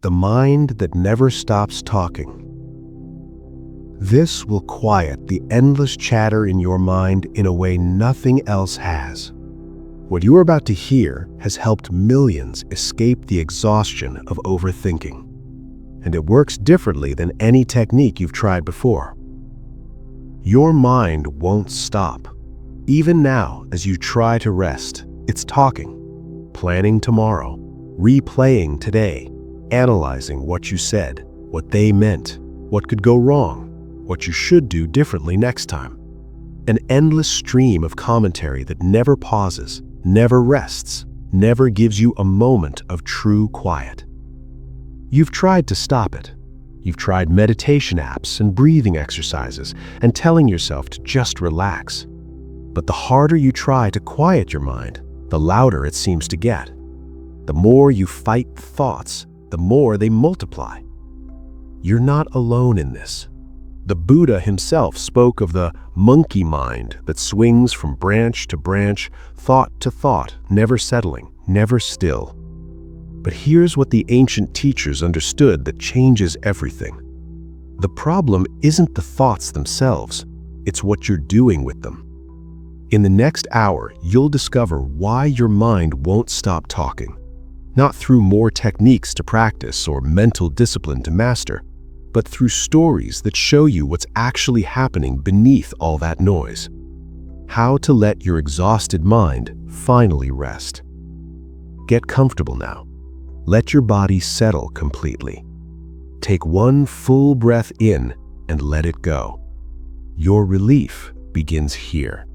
the mind that never stops talking. This will quiet the endless chatter in your mind in a way nothing else has. What you are about to hear has helped millions escape the exhaustion of overthinking, and it works differently than any technique you've tried before. Your mind won't stop. Even now, as you try to rest, it's talking, planning tomorrow, replaying today, analyzing what you said, what they meant, what could go wrong, what you should do differently next time. An endless stream of commentary that never pauses, never rests, never gives you a moment of true quiet. You've tried to stop it. You've tried meditation apps and breathing exercises and telling yourself to just relax. But the harder you try to quiet your mind, the louder it seems to get. The more you fight thoughts, the more they multiply. You're not alone in this. The Buddha himself spoke of the monkey mind that swings from branch to branch, thought to thought, never settling, never still. But here's what the ancient teachers understood that changes everything. The problem isn't the thoughts themselves, it's what you're doing with them. In the next hour, you'll discover why your mind won't stop talking. Not through more techniques to practice or mental discipline to master, but through stories that show you what's actually happening beneath all that noise. How to let your exhausted mind finally rest. Get comfortable now. Let your body settle completely. Take one full breath in and let it go. Your relief begins here.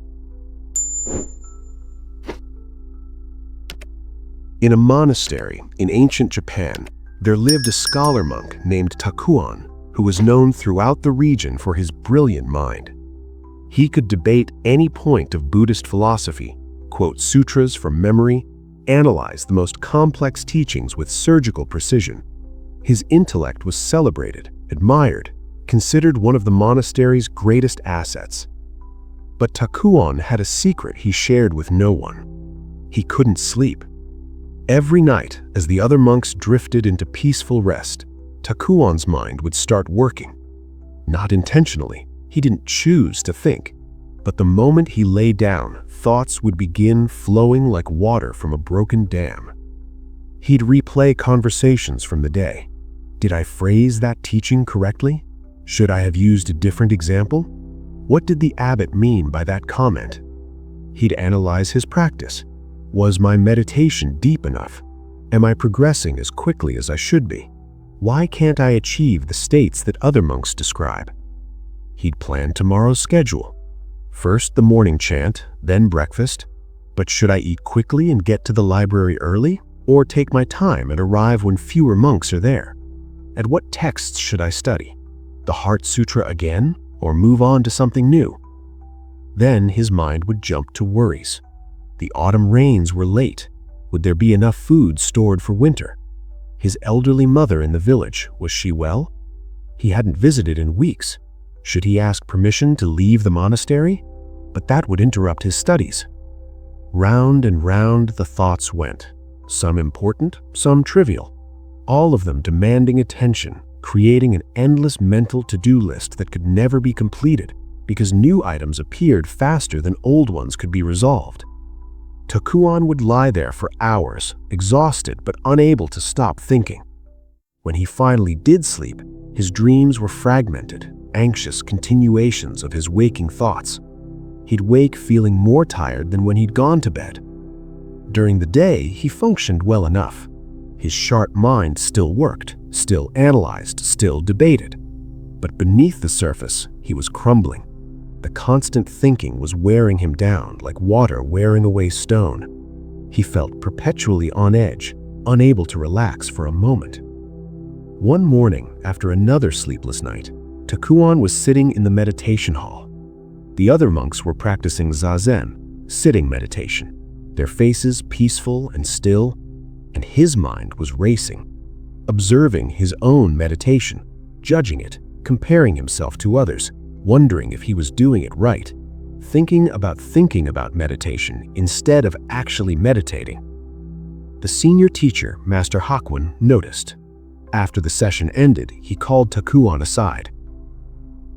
In a monastery in ancient Japan, there lived a scholar monk named Takuan, who was known throughout the region for his brilliant mind. He could debate any point of Buddhist philosophy, quote sutras from memory, analyze the most complex teachings with surgical precision. His intellect was celebrated, admired, considered one of the monastery's greatest assets. But Takuan had a secret he shared with no one. He couldn't sleep. Every night, as the other monks drifted into peaceful rest, Takuan's mind would start working. Not intentionally, he didn't choose to think, but the moment he lay down, thoughts would begin flowing like water from a broken dam. He'd replay conversations from the day. Did I phrase that teaching correctly? Should I have used a different example? What did the abbot mean by that comment? He'd analyze his practice. Was my meditation deep enough? Am I progressing as quickly as I should be? Why can't I achieve the states that other monks describe? He'd plan tomorrow's schedule. First the morning chant, then breakfast. But should I eat quickly and get to the library early, or take my time and arrive when fewer monks are there? At what texts should I study? The Heart Sutra again, or move on to something new? Then his mind would jump to worries. The autumn rains were late. Would there be enough food stored for winter? His elderly mother in the village, was she well? He hadn't visited in weeks. Should he ask permission to leave the monastery? But that would interrupt his studies. Round and round the thoughts went, some important, some trivial, all of them demanding attention, creating an endless mental to-do list that could never be completed because new items appeared faster than old ones could be resolved. Takuan would lie there for hours, exhausted but unable to stop thinking. When he finally did sleep, his dreams were fragmented, anxious continuations of his waking thoughts. He'd wake feeling more tired than when he'd gone to bed. During the day, he functioned well enough. His sharp mind still worked, still analyzed, still debated. But beneath the surface, he was crumbling. The constant thinking was wearing him down like water wearing away stone. He felt perpetually on edge, unable to relax for a moment. One morning, after another sleepless night, Takuan was sitting in the meditation hall. The other monks were practicing zazen, sitting meditation, their faces peaceful and still, and his mind was racing, observing his own meditation, judging it, comparing himself to others, wondering if he was doing it right, thinking about meditation instead of actually meditating. The senior teacher, Master Hakuin, noticed. After the session ended, he called Takuan aside.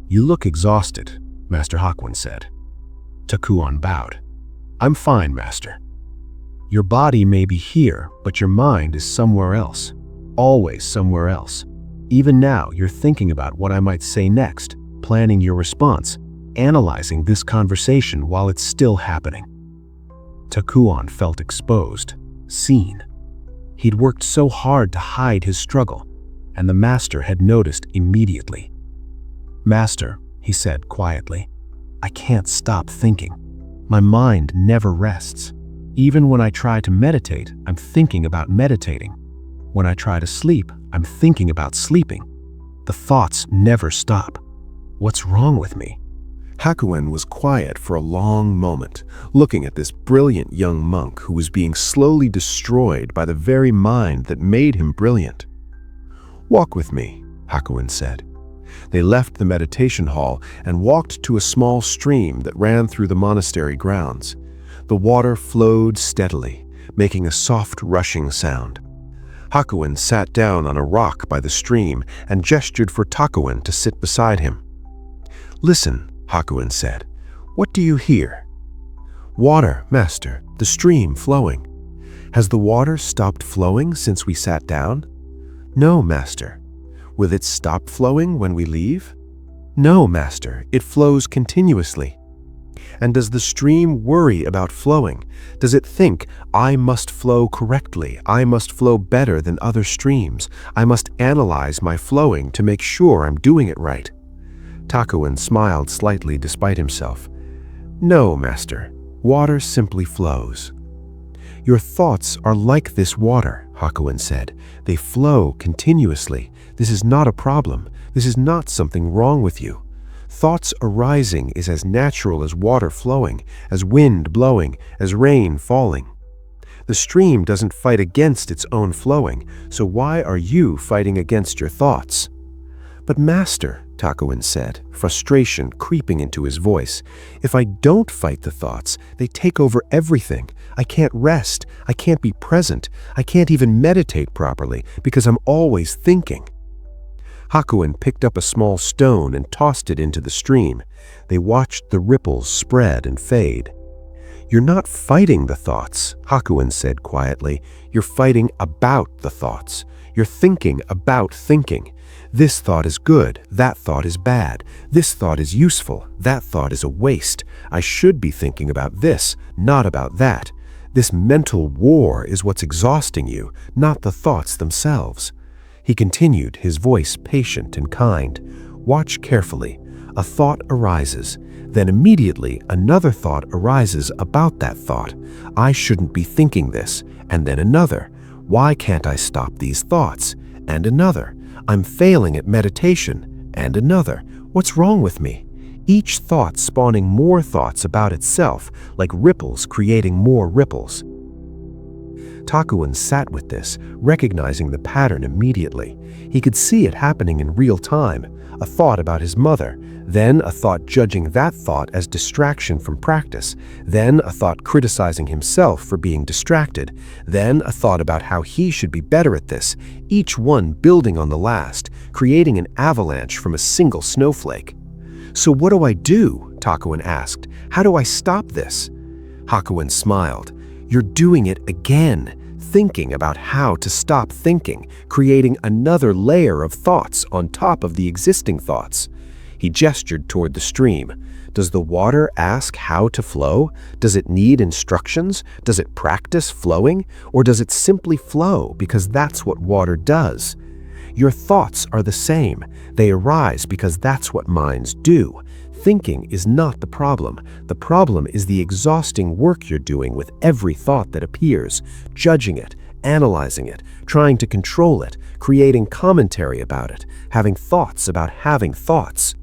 "You look exhausted," Master Hakuin said. Takuan bowed. "I'm fine, Master." "Your body may be here, but your mind is somewhere else. Always somewhere else. Even now, you're thinking about what I might say next, planning your response, analyzing this conversation while it's still happening." Takuan felt exposed, seen. He'd worked so hard to hide his struggle, and the master had noticed immediately. "Master," he said quietly, "I can't stop thinking. My mind never rests. Even when I try to meditate, I'm thinking about meditating. When I try to sleep, I'm thinking about sleeping. The thoughts never stop. What's wrong with me?" Hakuin was quiet for a long moment, looking at this brilliant young monk who was being slowly destroyed by the very mind that made him brilliant. "Walk with me," Hakuin said. They left the meditation hall and walked to a small stream that ran through the monastery grounds. The water flowed steadily, making a soft rushing sound. Hakuin sat down on a rock by the stream and gestured for Takuin to sit beside him. "Listen," Hakuin said. "What do you hear?" "Water, Master, the stream flowing." "Has the water stopped flowing since we sat down?" "No, Master." "Will it stop flowing when we leave?" "No, Master, it flows continuously." "And does the stream worry about flowing? Does it think, I must flow correctly, I must flow better than other streams, I must analyze my flowing to make sure I'm doing it right?" Takuin smiled slightly despite himself. "No, Master. Water simply flows." "Your thoughts are like this water," Hakuin said. "They flow continuously. This is not a problem. This is not something wrong with you. Thoughts arising is as natural as water flowing, as wind blowing, as rain falling. The stream doesn't fight against its own flowing, so why are you fighting against your thoughts?" "But Master," Takuin said, frustration creeping into his voice, "if I don't fight the thoughts, they take over everything. I can't rest, I can't be present, I can't even meditate properly because I'm always thinking." Hakuin picked up a small stone and tossed it into the stream. They watched the ripples spread and fade. "You're not fighting the thoughts," Hakuin said quietly. "You're fighting about the thoughts. You're thinking about thinking. This thought is good, that thought is bad. This thought is useful, that thought is a waste. I should be thinking about this, not about that. This mental war is what's exhausting you, not the thoughts themselves." He continued, his voice patient and kind. "Watch carefully. A thought arises. Then immediately another thought arises about that thought. I shouldn't be thinking this. And then another. Why can't I stop these thoughts? And another. I'm failing at meditation. And another. What's wrong with me? Each thought spawning more thoughts about itself, like ripples creating more ripples." Takuin sat with this, recognizing the pattern immediately. He could see it happening in real time. A thought about his mother, then a thought judging that thought as distraction from practice, then a thought criticizing himself for being distracted, then a thought about how he should be better at this, each one building on the last, creating an avalanche from a single snowflake. "So what do I do?" Takuin asked. "How do I stop this?" Hakuin smiled. "You're doing it again, thinking about how to stop thinking, creating another layer of thoughts on top of the existing thoughts." He gestured toward the stream. "Does the water ask how to flow? Does it need instructions? Does it practice flowing? Or does it simply flow because that's what water does? Your thoughts are the same. They arise because that's what minds do. Thinking is not the problem. The problem is the exhausting work you're doing with every thought that appears, judging it, analyzing it, trying to control it, creating commentary about it, having thoughts about having thoughts."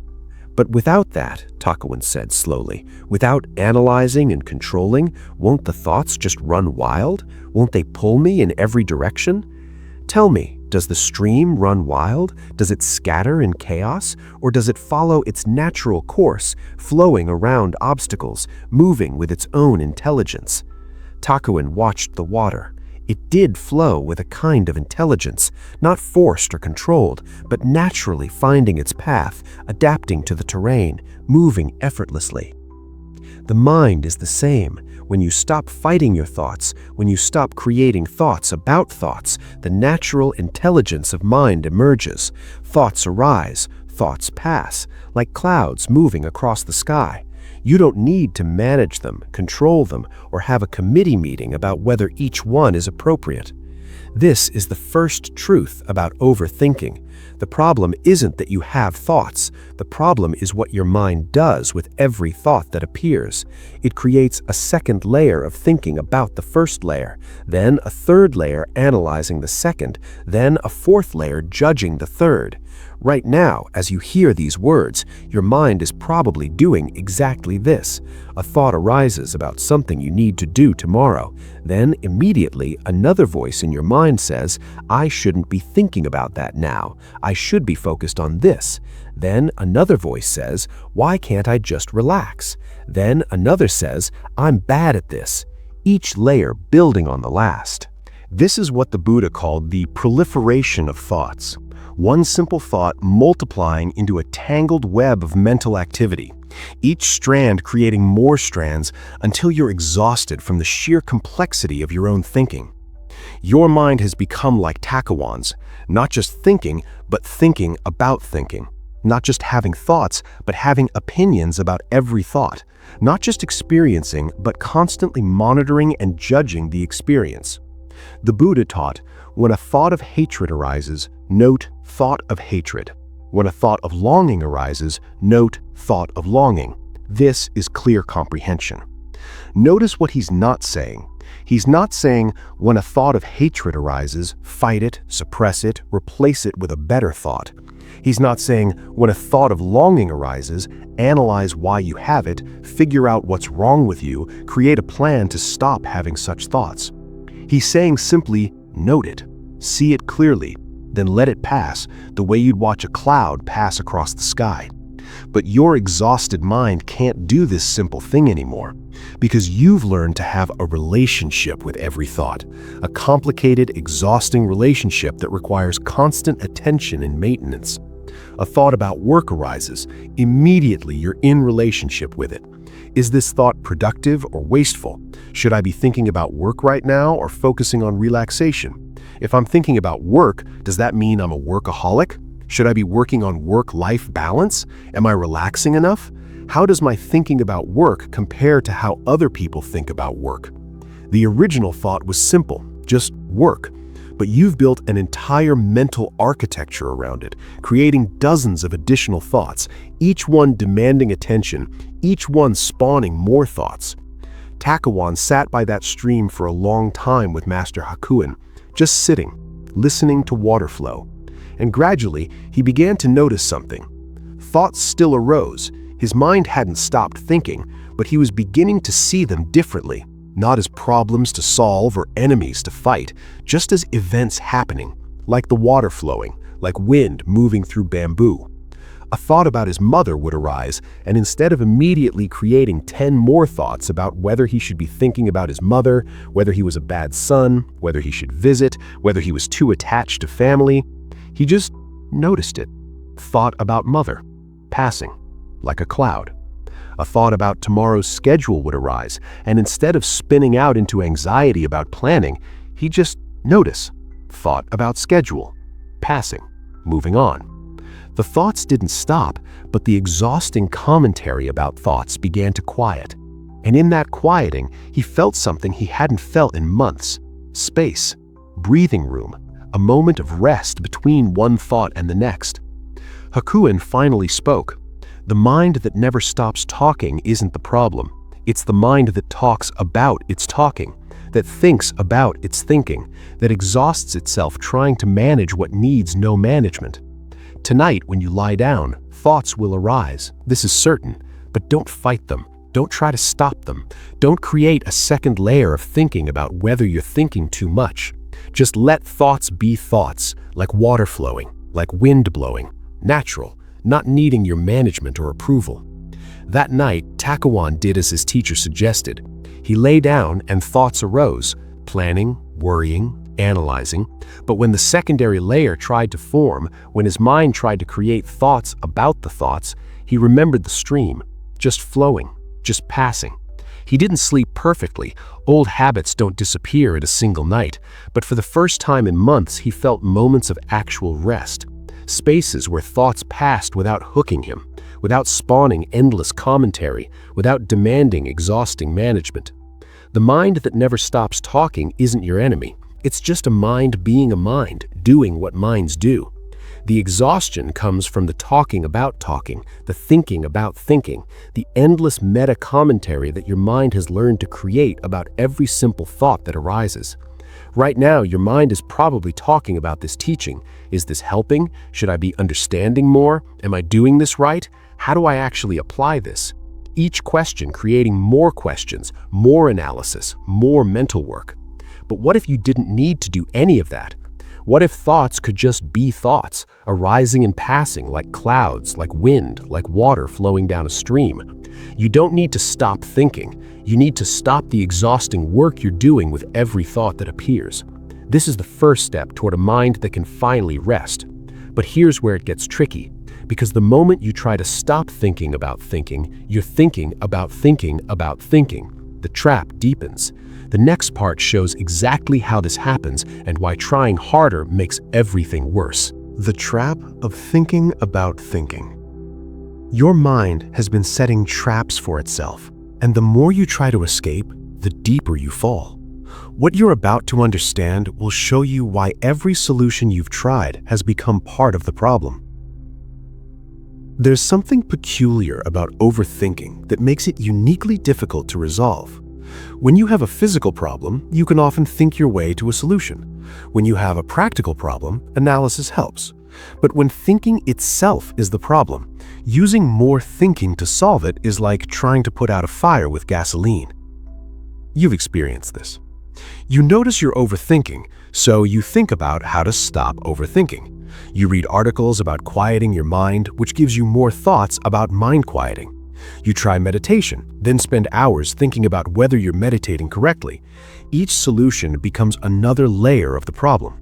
"But without that," Takuin said slowly, "without analyzing and controlling, won't the thoughts just run wild? Won't they pull me in every direction? Tell me, does the stream run wild? Does it scatter in chaos? Or does it follow its natural course, flowing around obstacles, moving with its own intelligence?" Takuin watched the water. It did flow with a kind of intelligence, not forced or controlled, but naturally finding its path, adapting to the terrain, moving effortlessly. The mind is the same. When you stop fighting your thoughts, when you stop creating thoughts about thoughts, the natural intelligence of mind emerges. Thoughts arise, thoughts pass, like clouds moving across the sky. You don't need to manage them, control them, or have a committee meeting about whether each one is appropriate. This is the first truth about overthinking. The problem isn't that you have thoughts. The problem is what your mind does with every thought that appears. It creates a second layer of thinking about the first layer, then a third layer analyzing the second, then a fourth layer judging the third. Right now, as you hear these words, your mind is probably doing exactly this. A thought arises about something you need to do tomorrow. Then, immediately, another voice in your mind says, I shouldn't be thinking about that now. I should be focused on this. Then another voice says, why can't I just relax? Then another says, I'm bad at this. Each layer building on the last. This is what the Buddha called the proliferation of thoughts. One simple thought multiplying into a tangled web of mental activity, each strand creating more strands until you're exhausted from the sheer complexity of your own thinking. Your mind has become like takawans, not just thinking, but thinking about thinking. Not just having thoughts, but having opinions about every thought. Not just experiencing, but constantly monitoring and judging the experience. The Buddha taught, when a thought of hatred arises, note thought of hatred. When a thought of longing arises, note thought of longing. This is clear comprehension. Notice what he's not saying. He's not saying, when a thought of hatred arises, fight it, suppress it, replace it with a better thought. He's not saying, when a thought of longing arises, analyze why you have it, figure out what's wrong with you, create a plan to stop having such thoughts. He's saying simply, note it, see it clearly, then let it pass, the way you'd watch a cloud pass across the sky. But your exhausted mind can't do this simple thing anymore, because you've learned to have a relationship with every thought, a complicated, exhausting relationship that requires constant attention and maintenance. A thought about work arises, immediately you're in relationship with it. Is this thought productive or wasteful? Should I be thinking about work right now or focusing on relaxation? If I'm thinking about work, does that mean I'm a workaholic? Should I be working on work-life balance? Am I relaxing enough? How does my thinking about work compare to how other people think about work? The original thought was simple, just work. But you've built an entire mental architecture around it, creating dozens of additional thoughts, each one demanding attention, each one spawning more thoughts. Takawan sat by that stream for a long time with Master Hakuin, just sitting, listening to water flow. And gradually, he began to notice something. Thoughts still arose. His mind hadn't stopped thinking, but he was beginning to see them differently, not as problems to solve or enemies to fight, just as events happening, like the water flowing, like wind moving through bamboo. A thought about his mother would arise, and instead of immediately creating 10 more thoughts about whether he should be thinking about his mother, whether he was a bad son, whether he should visit, whether he was too attached to family, he just noticed it. Thought about mother, passing, like a cloud. A thought about tomorrow's schedule would arise, and instead of spinning out into anxiety about planning, he just noticed. Thought about schedule, passing, moving on. The thoughts didn't stop, but the exhausting commentary about thoughts began to quiet. And in that quieting, he felt something he hadn't felt in months. Space, breathing room, a moment of rest between one thought and the next. Hakuin finally spoke. The mind that never stops talking isn't the problem. It's the mind that talks about its talking, that thinks about its thinking, that exhausts itself trying to manage what needs no management. Tonight, when you lie down, thoughts will arise. This is certain, but don't fight them. Don't try to stop them. Don't create a second layer of thinking about whether you're thinking too much. Just let thoughts be thoughts, like water flowing, like wind blowing, natural, not needing your management or approval. That night, Takawan did as his teacher suggested. He lay down and thoughts arose, planning, worrying, analyzing. But when the secondary layer tried to form, when his mind tried to create thoughts about the thoughts, he remembered the stream, just flowing, just passing. He didn't sleep perfectly. Old habits don't disappear in a single night. But for the first time in months, he felt moments of actual rest. Spaces where thoughts passed without hooking him, without spawning endless commentary, without demanding exhausting management. The mind that never stops talking isn't your enemy. It's just a mind being a mind, doing what minds do. The exhaustion comes from the talking about talking, the thinking about thinking, the endless meta-commentary that your mind has learned to create about every simple thought that arises. Right now, your mind is probably talking about this teaching. Is this helping? Should I be understanding more? Am I doing this right? How do I actually apply this? Each question creating more questions, more analysis, more mental work. But what if you didn't need to do any of that? What if thoughts could just be thoughts, arising and passing like clouds, like wind, like water flowing down a stream? You don't need to stop thinking. You need to stop the exhausting work you're doing with every thought that appears. This is the first step toward a mind that can finally rest. But here's where it gets tricky, because the moment you try to stop thinking about thinking, you're thinking about thinking about thinking. The trap deepens. The next part shows exactly how this happens and why trying harder makes everything worse. The trap of thinking about thinking. Your mind has been setting traps for itself, and the more you try to escape, the deeper you fall. What you're about to understand will show you why every solution you've tried has become part of the problem. There's something peculiar about overthinking that makes it uniquely difficult to resolve. When you have a physical problem, you can often think your way to a solution. When you have a practical problem, analysis helps. But when thinking itself is the problem, using more thinking to solve it is like trying to put out a fire with gasoline. You've experienced this. You notice you're overthinking, so you think about how to stop overthinking. You read articles about quieting your mind, which gives you more thoughts about mind quieting. You try meditation, then spend hours thinking about whether you're meditating correctly. Each solution becomes another layer of the problem.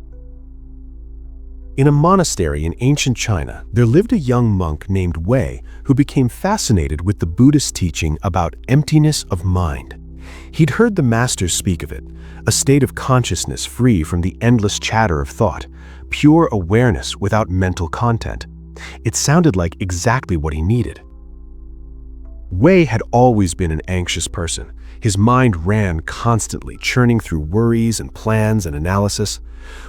In a monastery in ancient China, there lived a young monk named Wei who became fascinated with the Buddhist teaching about emptiness of mind. He'd heard the masters speak of it, a state of consciousness free from the endless chatter of thought, pure awareness without mental content. It sounded like exactly what he needed. Wei had always been an anxious person. His mind ran constantly, churning through worries and plans and analysis.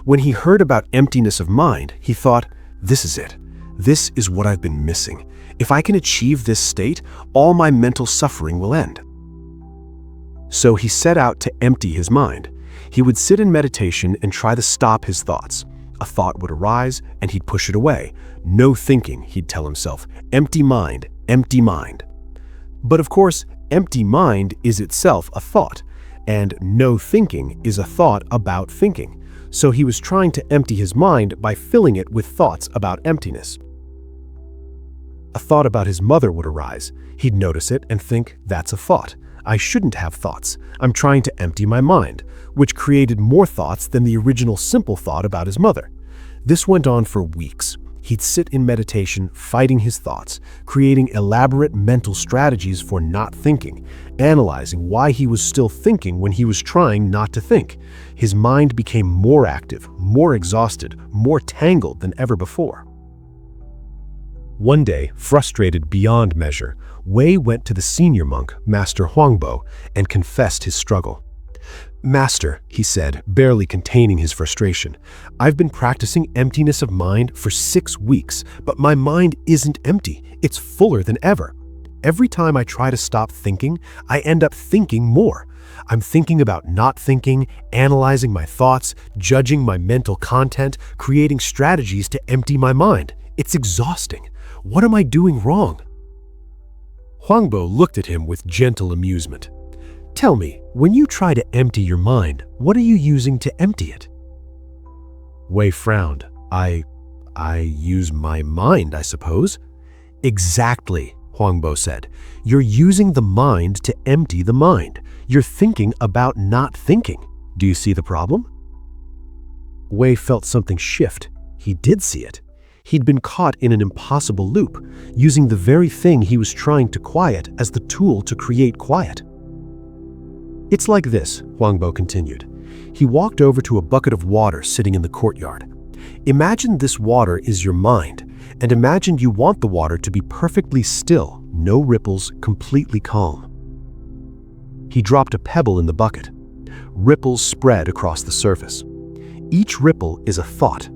When he heard about emptiness of mind, he thought, this is it. This is what I've been missing. If I can achieve this state, all my mental suffering will end. So he set out to empty his mind. He would sit in meditation and try to stop his thoughts. A thought would arise and he'd push it away. No thinking, he'd tell himself. Empty mind, empty mind. But of course, empty mind is itself a thought, and no thinking is a thought about thinking. So he was trying to empty his mind by filling it with thoughts about emptiness. A thought about his mother would arise. He'd notice it and think, that's a thought. I shouldn't have thoughts. I'm trying to empty my mind, which created more thoughts than the original simple thought about his mother. This went on for weeks. He'd sit in meditation, fighting his thoughts, creating elaborate mental strategies for not thinking, analyzing why he was still thinking when he was trying not to think. His mind became more active, more exhausted, more tangled than ever before. One day, frustrated beyond measure, Wei went to the senior monk, Master Huangbo, and confessed his struggle. Master, he said, barely containing his frustration, I've been practicing emptiness of mind for 6 weeks, but my mind isn't empty. It's fuller than ever. Every time I try to stop thinking, I end up thinking more. I'm thinking about not thinking, analyzing my thoughts, judging my mental content, creating strategies to empty my mind. It's exhausting. What am I doing wrong? Huangbo looked at him with gentle amusement. Tell me, when you try to empty your mind, what are you using to empty it? Wei frowned. I use my mind, I suppose. Exactly, Huangbo said. You're using the mind to empty the mind. You're thinking about not thinking. Do you see the problem? Wei felt something shift. He did see it. He'd been caught in an impossible loop, using the very thing he was trying to quiet as the tool to create quiet. It's like this, Huangbo continued. He walked over to a bucket of water sitting in the courtyard. Imagine this water is your mind, and imagine you want the water to be perfectly still, no ripples, completely calm. He dropped a pebble in the bucket. Ripples spread across the surface. Each ripple is a thought.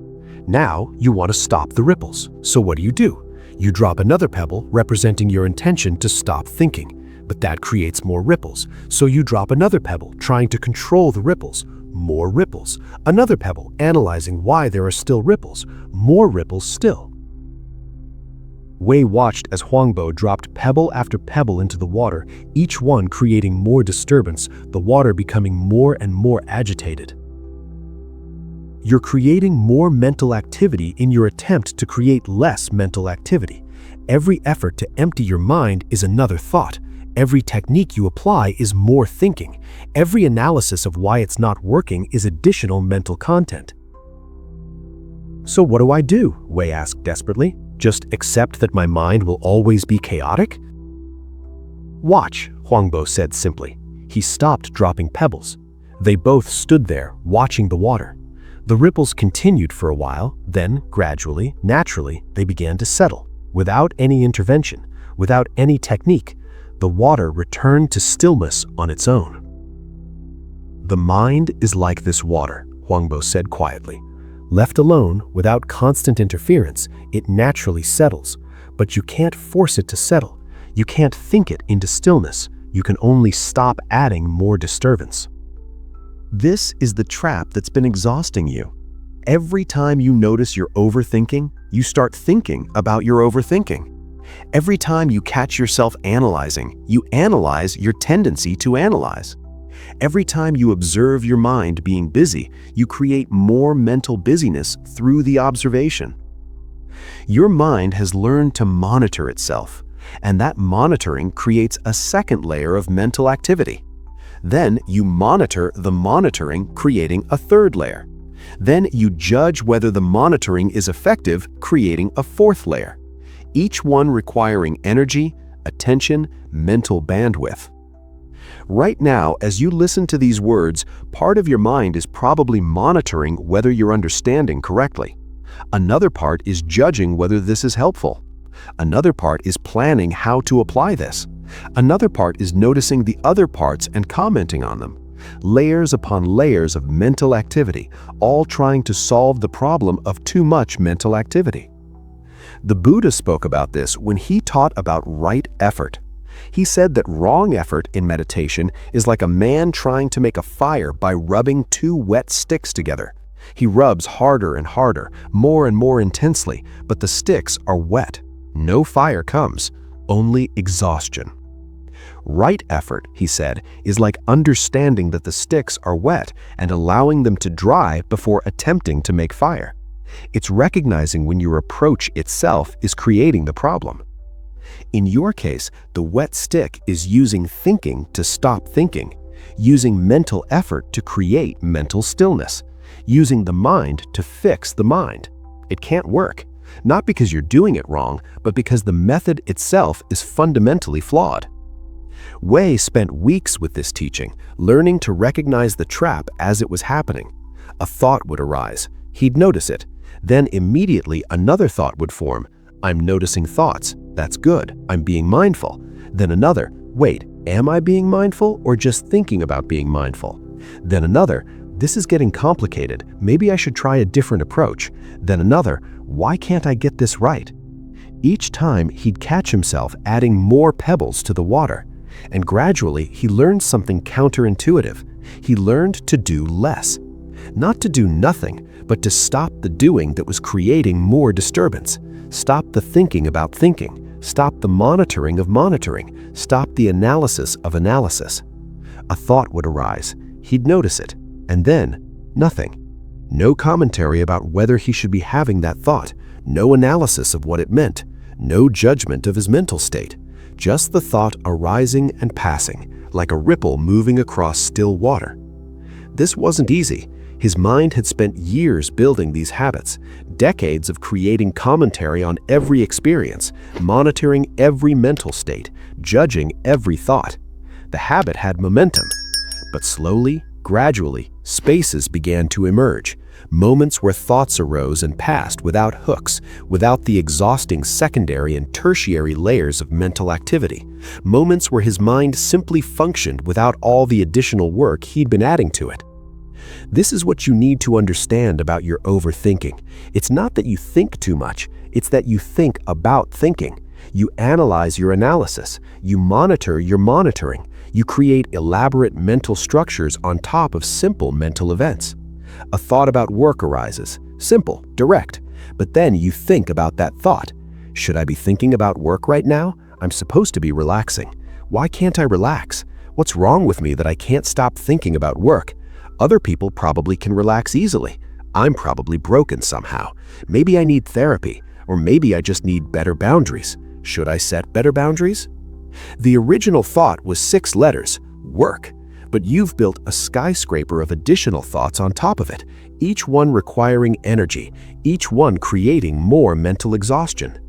Now you want to stop the ripples, so what do? You drop another pebble representing your intention to stop thinking, but that creates more ripples, so you drop another pebble trying to control the ripples. More ripples. Another pebble analyzing why there are still ripples. More ripples still. Wei watched as Huangbo dropped pebble after pebble into the water, each one creating more disturbance, the water becoming more and more agitated. You're creating more mental activity in your attempt to create less mental activity. Every effort to empty your mind is another thought. Every technique you apply is more thinking. Every analysis of why it's not working is additional mental content. So what do? Wei asked desperately. Just accept that my mind will always be chaotic? Watch, Huangbo said simply. He stopped dropping pebbles. They both stood there, watching the water. The ripples continued for a while, then, gradually, naturally, they began to settle. Without any intervention, without any technique, the water returned to stillness on its own. The mind is like this water, Huangbo said quietly. Left alone, without constant interference, it naturally settles, but you can't force it to settle. You can't think it into stillness. You can only stop adding more disturbance. This is the trap that's been exhausting you. Every time you notice you're overthinking, you start thinking about your overthinking. Every time you catch yourself analyzing, you analyze your tendency to analyze. Every time you observe your mind being busy, you create more mental busyness through the observation. Your mind has learned to monitor itself, and that monitoring creates a second layer of mental activity. Then you monitor the monitoring, creating a third layer. Then you judge whether the monitoring is effective, creating a fourth layer. Each one requiring energy, attention, mental bandwidth. Right now, as you listen to these words, part of your mind is probably monitoring whether you're understanding correctly. Another part is judging whether this is helpful. Another part is planning how to apply this. Another part is noticing the other parts and commenting on them. Layers upon layers of mental activity, all trying to solve the problem of too much mental activity. The Buddha spoke about this when he taught about right effort. He said that wrong effort in meditation is like a man trying to make a fire by rubbing two wet sticks together. He rubs harder and harder, more and more intensely, but the sticks are wet. No fire comes, only exhaustion. Right effort, he said, is like understanding that the sticks are wet and allowing them to dry before attempting to make fire. It's recognizing when your approach itself is creating the problem. In your case, the wet stick is using thinking to stop thinking, using mental effort to create mental stillness, using the mind to fix the mind. It can't work, not because you're doing it wrong, but because the method itself is fundamentally flawed. Wei spent weeks with this teaching, learning to recognize the trap as it was happening. A thought would arise. He'd notice it. Then immediately another thought would form. I'm noticing thoughts. That's good. I'm being mindful. Then another. Wait, am I being mindful or just thinking about being mindful? Then another. This is getting complicated. Maybe I should try a different approach. Then another. Why can't I get this right? Each time he'd catch himself adding more pebbles to the water. And gradually he learned something counterintuitive. He learned to do less. Not to do nothing, but to stop the doing that was creating more disturbance. Stop the thinking about thinking. Stop the monitoring of monitoring. Stop the analysis of analysis. A thought would arise. He'd notice it. And then, nothing. No commentary about whether he should be having that thought. No analysis of what it meant. No judgment of his mental state. Just the thought arising and passing, like a ripple moving across still water. This wasn't easy. His mind had spent years building these habits, decades of creating commentary on every experience, monitoring every mental state, judging every thought. The habit had momentum, but slowly, gradually, spaces began to emerge, moments where thoughts arose and passed without hooks, without the exhausting secondary and tertiary layers of mental activity, moments where his mind simply functioned without all the additional work he'd been adding to it. This is what you need to understand about your overthinking. It's not that you think too much, it's that you think about thinking. You analyze your analysis, you monitor your monitoring, you create elaborate mental structures on top of simple mental events. A thought about work arises, simple, direct, but then you think about that thought. Should I be thinking about work right now? I'm supposed to be relaxing. Why can't I relax? What's wrong with me that I can't stop thinking about work? Other people probably can relax easily. I'm probably broken somehow. Maybe I need therapy, or maybe I just need better boundaries. Should I set better boundaries? The original thought was 6 letters, work, but you've built a skyscraper of additional thoughts on top of it, each one requiring energy, each one creating more mental exhaustion.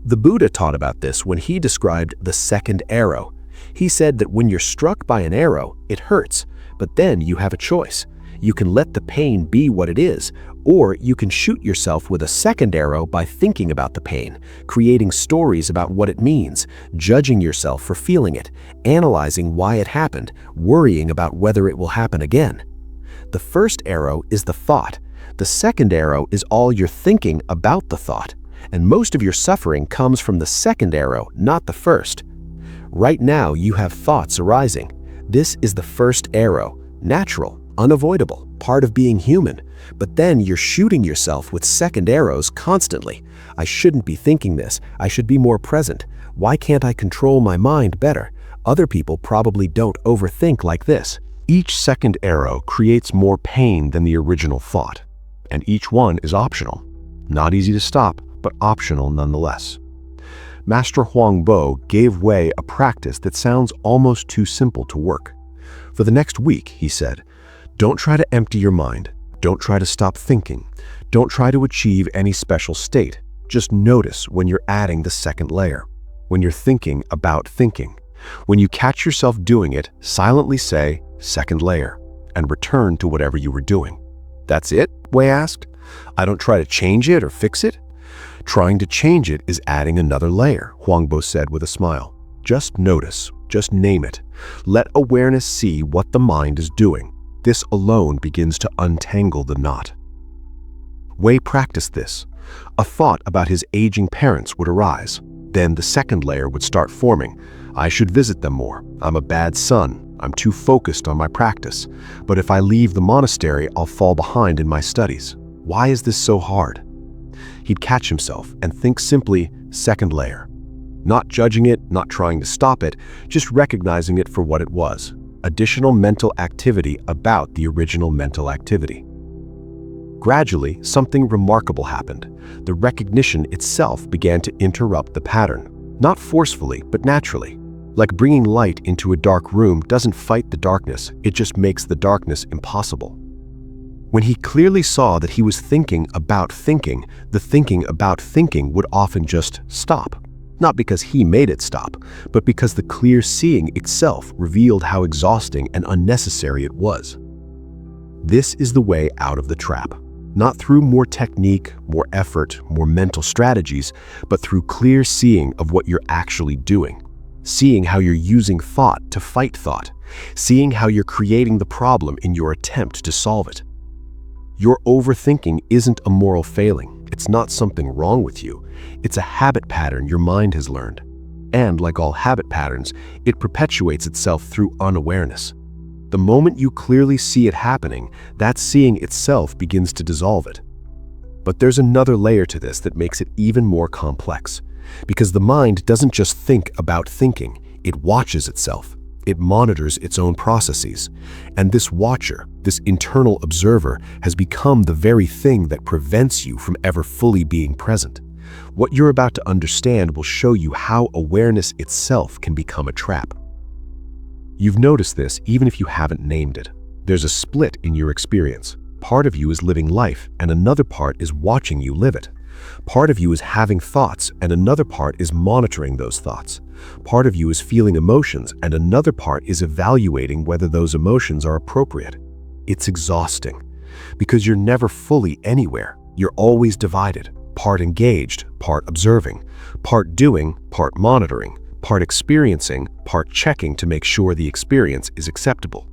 The Buddha taught about this when he described the second arrow. He said that when you're struck by an arrow, it hurts, but then you have a choice. You can let the pain be what it is, or you can shoot yourself with a second arrow by thinking about the pain, creating stories about what it means, judging yourself for feeling it, analyzing why it happened, worrying about whether it will happen again. The first arrow is the thought. The second arrow is all your thinking about the thought, and most of your suffering comes from the second arrow, not the first. Right now, you have thoughts arising. This is the first arrow, natural, unavoidable, part of being human. But then you're shooting yourself with second arrows constantly. I shouldn't be thinking this. I should be more present. Why can't I control my mind better? Other people probably don't overthink like this. Each second arrow creates more pain than the original thought, and each one is optional. Not easy to stop, but optional nonetheless. Master Huang Bo gave Wei a practice that sounds almost too simple to work. For the next week, he said, don't try to empty your mind. Don't try to stop thinking. Don't try to achieve any special state. Just notice when you're adding the second layer, when you're thinking about thinking. When you catch yourself doing it, silently say, second layer, and return to whatever you were doing. That's it? Wei asked. I don't try to change it or fix it? Trying to change it is adding another layer, Huang Bo said with a smile. Just notice, just name it. Let awareness see what the mind is doing. This alone begins to untangle the knot. Wei practiced this. A thought about his aging parents would arise. Then the second layer would start forming. I should visit them more. I'm a bad son. I'm too focused on my practice. But if I leave the monastery, I'll fall behind in my studies. Why is this so hard? He'd catch himself and think simply, second layer. Not judging it, not trying to stop it, just recognizing it for what it was. Additional mental activity about the original mental activity. Gradually, something remarkable happened. The recognition itself began to interrupt the pattern, not forcefully, but naturally. Like bringing light into a dark room doesn't fight the darkness, it just makes the darkness impossible. When he clearly saw that he was thinking about thinking, the thinking about thinking would often just stop. Not because he made it stop, but because the clear seeing itself revealed how exhausting and unnecessary it was. This is the way out of the trap. Not through more technique, more effort, more mental strategies, but through clear seeing of what you're actually doing. Seeing how you're using thought to fight thought. Seeing how you're creating the problem in your attempt to solve it. Your overthinking isn't a moral failing. It's not something wrong with you. It's a habit pattern your mind has learned. And like all habit patterns, it perpetuates itself through unawareness. The moment you clearly see it happening, that seeing itself begins to dissolve it. But there's another layer to this that makes it even more complex. Because the mind doesn't just think about thinking, it watches itself. It monitors its own processes. And this watcher, this internal observer, has become the very thing that prevents you from ever fully being present. What you're about to understand will show you how awareness itself can become a trap. You've noticed this even if you haven't named it. There's a split in your experience. part of you is living life and another part is watching you live it. Part of you is having thoughts and another part is monitoring those thoughts. Part of you is feeling emotions and another part is evaluating whether those emotions are appropriate. It's exhausting because you're never fully anywhere. You're always divided, part engaged, part observing, part doing, part monitoring, part experiencing, part checking to make sure the experience is acceptable.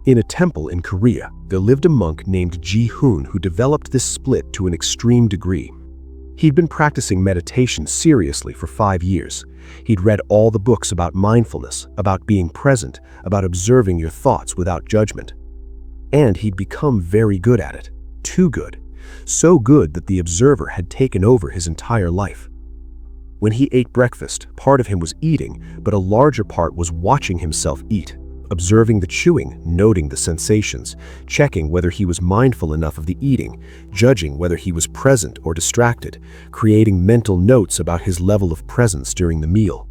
In a temple in Korea, there lived a monk named Ji-hoon who developed this split to an extreme degree. He'd been practicing meditation seriously for 5 years. He'd read all the books about mindfulness, about being present, about observing your thoughts without judgment. And he'd become very good at it. Too good. So good that the observer had taken over his entire life. When he ate breakfast, part of him was eating, but a larger part was watching himself eat, observing the chewing, noting the sensations, checking whether he was mindful enough of the eating, judging whether he was present or distracted, creating mental notes about his level of presence during the meal.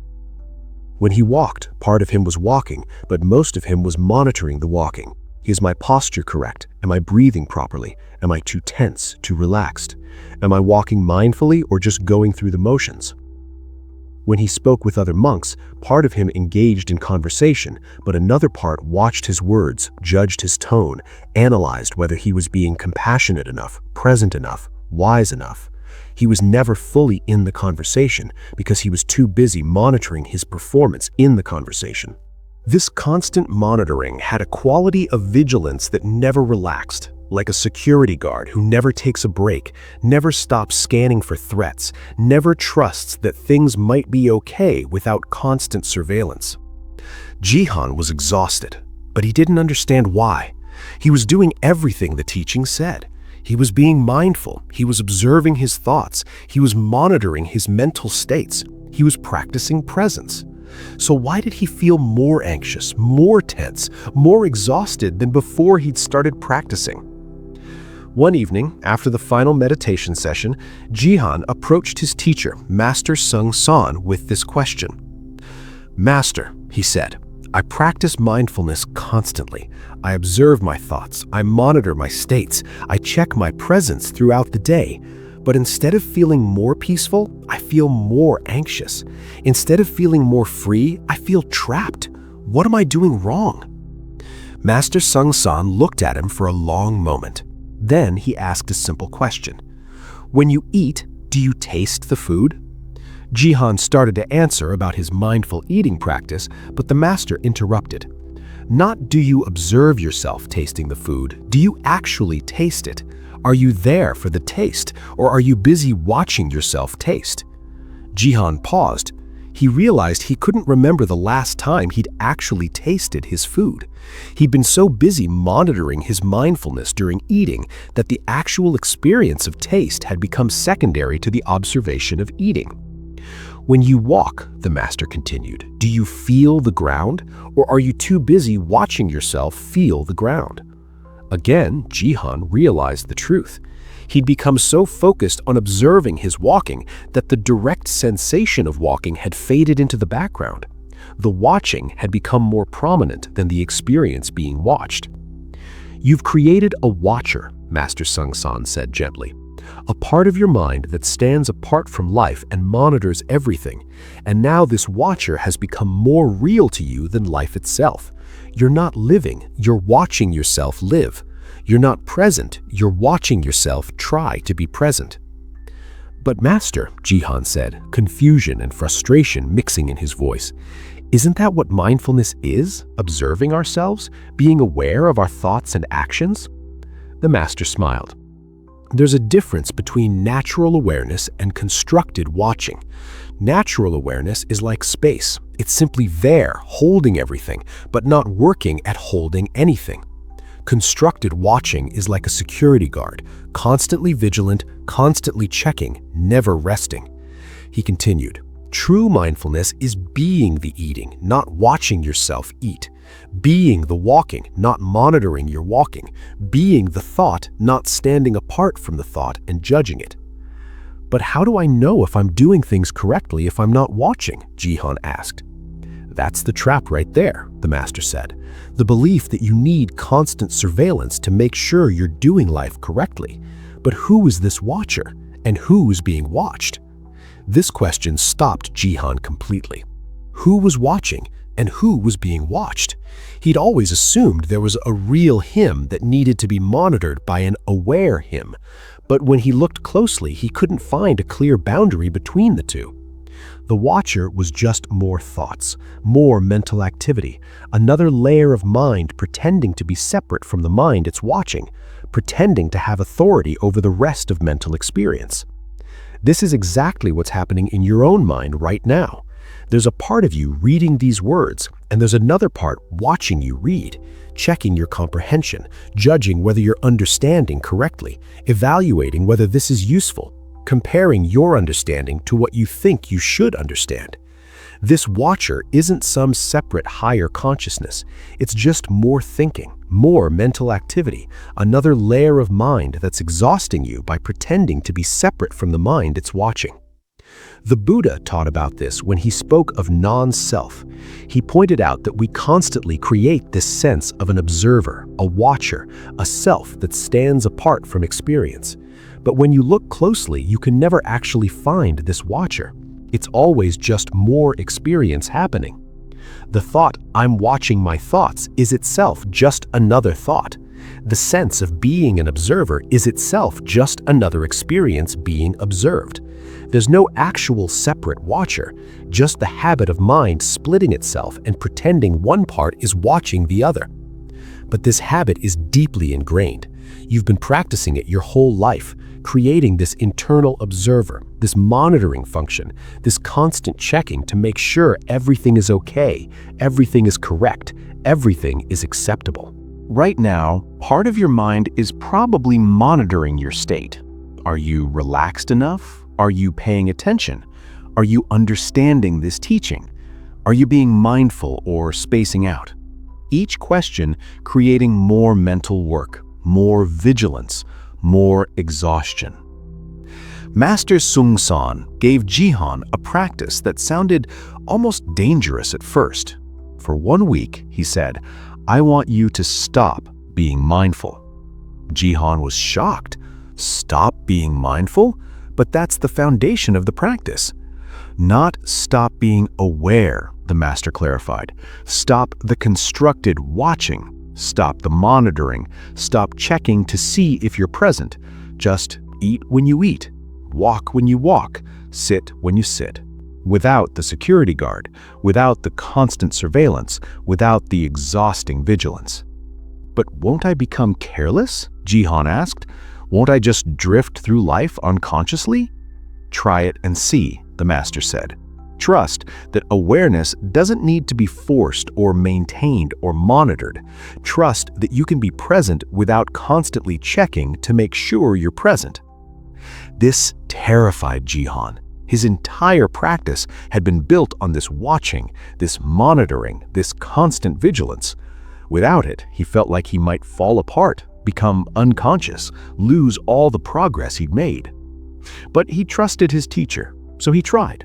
When he walked, part of him was walking, but most of him was monitoring the walking. Is my posture correct? Am I breathing properly? Am I too tense, too relaxed? Am I walking mindfully or just going through the motions? When he spoke with other monks, part of him engaged in conversation, but another part watched his words, judged his tone, analyzed whether he was being compassionate enough, present enough, wise enough. He was never fully in the conversation because he was too busy monitoring his performance in the conversation. This constant monitoring had a quality of vigilance that never relaxed, like a security guard who never takes a break, never stops scanning for threats, never trusts that things might be okay without constant surveillance. Jihan was exhausted, but he didn't understand why. He was doing everything the teaching said. He was being mindful, he was observing his thoughts, he was monitoring his mental states, he was practicing presence. So why did he feel more anxious, more tense, more exhausted than before he'd started practicing? One evening, after the final meditation session, Jihan approached his teacher, Master Sung San, with this question. "Master," he said, "I practice mindfulness constantly. I observe my thoughts, I monitor my states, I check my presence throughout the day. But instead of feeling more peaceful, I feel more anxious. Instead of feeling more free, I feel trapped. What am I doing wrong?" Master Sung San looked at him for a long moment. Then he asked a simple question. "When you eat, do you taste the food?" Jihan started to answer about his mindful eating practice, but the master interrupted. "Not do you observe yourself tasting the food, do you actually taste it? Are you there for the taste, or are you busy watching yourself taste?" Jihan paused. He realized he couldn't remember the last time he'd actually tasted his food. He'd been so busy monitoring his mindfulness during eating that the actual experience of taste had become secondary to the observation of eating. "When you walk," the master continued, "do you feel the ground, or are you too busy watching yourself feel the ground?" Again, Jihan realized the truth. He'd become so focused on observing his walking that the direct sensation of walking had faded into the background. The watching had become more prominent than the experience being watched. "You've created a watcher," Master Sung San said gently. "A part of your mind that stands apart from life and monitors everything. And now this watcher has become more real to you than life itself. You're not living, you're watching yourself live. You're not present, you're watching yourself try to be present." "But Master," Jihan said, confusion and frustration mixing in his voice, "isn't that what mindfulness is? Observing ourselves? Being aware of our thoughts and actions?" The master smiled. "There's a difference between natural awareness and constructed watching. Natural awareness is like space. It's simply there, holding everything, but not working at holding anything. Constructed watching is like a security guard, constantly vigilant, constantly checking, never resting." He continued, "True mindfulness is being the eating, not watching yourself eat. Being the walking, not monitoring your walking. Being the thought, not standing apart from the thought and judging it." "But how do I know if I'm doing things correctly if I'm not watching?" Jihan asked. That's the trap right there, the master said. The belief that you need constant surveillance to make sure you're doing life correctly. But who is this watcher? And who is being watched? This question stopped Jihan completely. Who was watching and who was being watched? He'd always assumed there was a real him that needed to be monitored by an aware him. But when he looked closely, he couldn't find a clear boundary between the two. The watcher was just more thoughts, more mental activity, another layer of mind pretending to be separate from the mind it's watching, pretending to have authority over the rest of mental experience. This is exactly what's happening in your own mind right now. There's a part of you reading these words, and there's another part watching you read, checking your comprehension, judging whether you're understanding correctly, evaluating whether this is useful, comparing your understanding to what you think you should understand. This watcher isn't some separate higher consciousness. It's just more thinking, more mental activity, another layer of mind that's exhausting you by pretending to be separate from the mind it's watching. The Buddha taught about this when he spoke of non-self. He pointed out that we constantly create this sense of an observer, a watcher, a self that stands apart from experience. But when you look closely, you can never actually find this watcher. It's always just more experience happening. The thought, "I'm watching my thoughts," is itself just another thought. The sense of being an observer is itself just another experience being observed. There's no actual separate watcher, just the habit of mind splitting itself and pretending one part is watching the other. But this habit is deeply ingrained. You've been practicing it your whole life, creating this internal observer, this monitoring function, this constant checking to make sure everything is okay, everything is correct, everything is acceptable. Right now, part of your mind is probably monitoring your state. Are you relaxed enough? Are you paying attention? Are you understanding this teaching? Are you being mindful or spacing out? Each question creating more mental work, more vigilance, more exhaustion. Master Sung San gave Jihan a practice that sounded almost dangerous at first. For 1 week, he said, "I want you to stop being mindful." Jihan was shocked. Stop being mindful? But that's the foundation of the practice. Not stop being aware, the master clarified. Stop the constructed watching. Stop the monitoring. Stop checking to see if you're present. Just eat when you eat. Walk when you walk. Sit when you sit. Without the security guard, without the constant surveillance, without the exhausting vigilance. "But won't I become careless?" Jihan asked. "Won't I just drift through life unconsciously?" "Try it and see," the master said. Trust that awareness doesn't need to be forced or maintained or monitored. Trust that you can be present without constantly checking to make sure you're present. This terrified Jihan. His entire practice had been built on this watching, this monitoring, this constant vigilance. Without it, he felt like he might fall apart, become unconscious, lose all the progress he'd made. But he trusted his teacher, so he tried.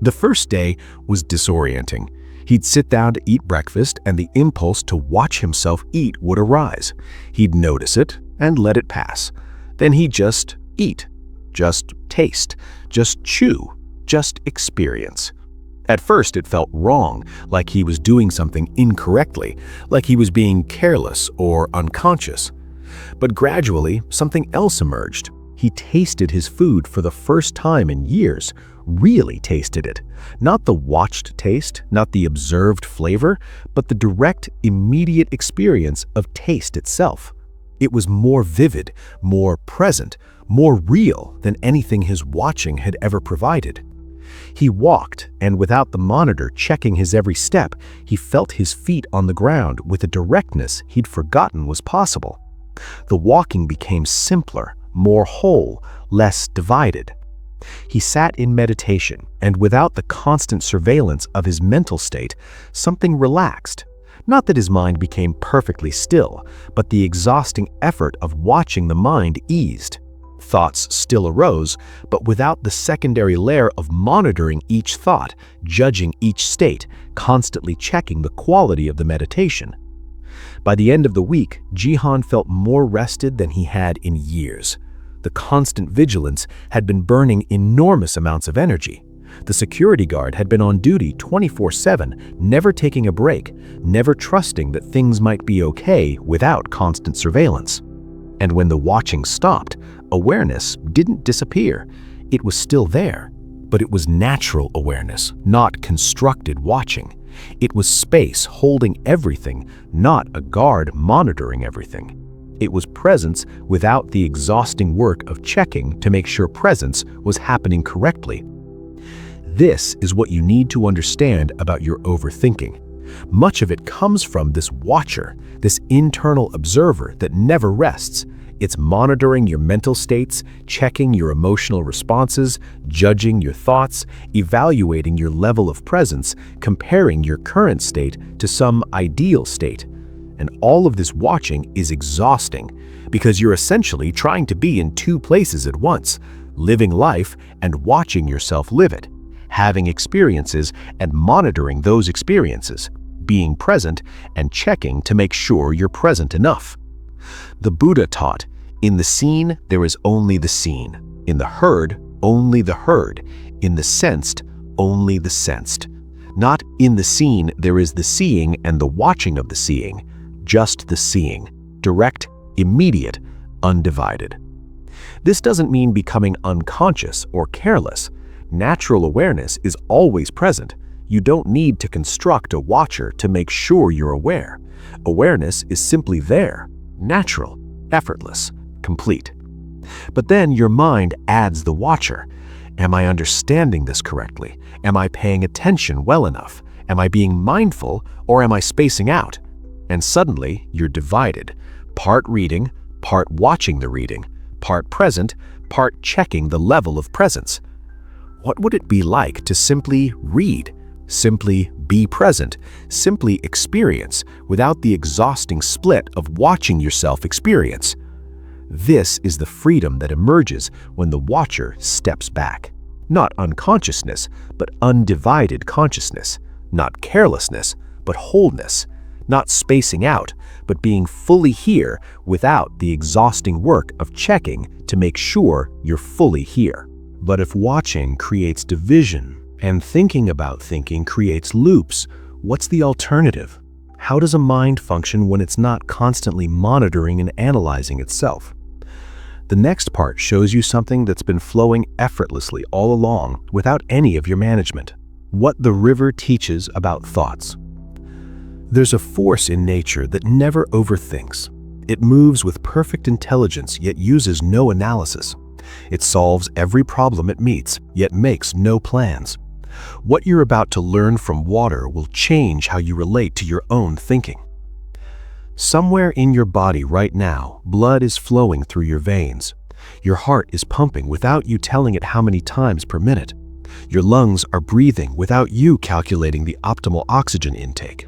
The first day was disorienting. He'd sit down to eat breakfast and the impulse to watch himself eat would arise. He'd notice it and let it pass. Then he'd just eat, just taste, just chew, just experience. At first it felt wrong, like he was doing something incorrectly, like he was being careless or unconscious. But gradually something else emerged. He tasted his food for the first time in years, really tasted it. Not the watched taste, not the observed flavor, but the direct, immediate experience of taste itself. It was more vivid, more present, more real than anything his watching had ever provided. He walked, and without the monitor checking his every step, he felt his feet on the ground with a directness he'd forgotten was possible. The walking became simpler, more whole, less divided. He sat in meditation, and without the constant surveillance of his mental state, something relaxed. Not that his mind became perfectly still, but the exhausting effort of watching the mind eased. Thoughts still arose, but without the secondary layer of monitoring each thought, judging each state, constantly checking the quality of the meditation. By the end of the week, Jihan felt more rested than he had in years. The constant vigilance had been burning enormous amounts of energy. The security guard had been on duty 24/7, never taking a break, never trusting that things might be okay without constant surveillance. And when the watching stopped, awareness didn't disappear. It was still there, but it was natural awareness, not constructed watching. It was space holding everything, not a guard monitoring everything. It was presence without the exhausting work of checking to make sure presence was happening correctly. This is what you need to understand about your overthinking. Much of it comes from this watcher, this internal observer that never rests. It's monitoring your mental states, checking your emotional responses, judging your thoughts, evaluating your level of presence, comparing your current state to some ideal state. And all of this watching is exhausting because you're essentially trying to be in two places at once, living life and watching yourself live it, having experiences and monitoring those experiences, being present and checking to make sure you're present enough. The Buddha taught, in the seen, there is only the seen. In the heard, only the heard. In the sensed, only the sensed. Not in the seen, there is the seeing and the watching of the seeing. Just the seeing. Direct, immediate, undivided. This doesn't mean becoming unconscious or careless. Natural awareness is always present. You don't need to construct a watcher to make sure you're aware. Awareness is simply there, natural, effortless, complete. But then your mind adds the watcher. Am I understanding this correctly? Am I paying attention well enough? Am I being mindful or am I spacing out? And suddenly you're divided, part reading, part watching the reading, part present, part checking the level of presence. What would it be like to simply read, simply be present, simply experience without the exhausting split of watching yourself experience? This is the freedom that emerges when the watcher steps back. Not unconsciousness, but undivided consciousness. Not carelessness, but wholeness. Not spacing out, but being fully here without the exhausting work of checking to make sure you're fully here. But if watching creates division and thinking about thinking creates loops, what's the alternative? How does a mind function when it's not constantly monitoring and analyzing itself? The next part shows you something that's been flowing effortlessly all along without any of your management. What the river teaches about thoughts. There's a force in nature that never overthinks. It moves with perfect intelligence yet uses no analysis. It solves every problem it meets, yet makes no plans. What you're about to learn from water will change how you relate to your own thinking. Somewhere in your body right now, blood is flowing through your veins. Your heart is pumping without you telling it how many times per minute. Your lungs are breathing without you calculating the optimal oxygen intake.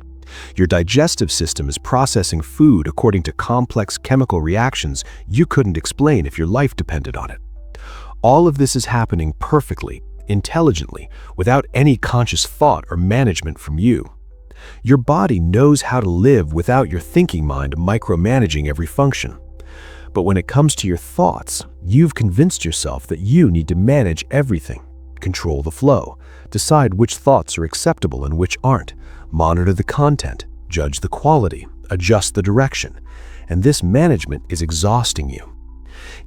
Your digestive system is processing food according to complex chemical reactions you couldn't explain if your life depended on it. All of this is happening perfectly, intelligently, without any conscious thought or management from you. Your body knows how to live without your thinking mind micromanaging every function. But when it comes to your thoughts, you've convinced yourself that you need to manage everything, control the flow, decide which thoughts are acceptable and which aren't, monitor the content, judge the quality, adjust the direction, and this management is exhausting you.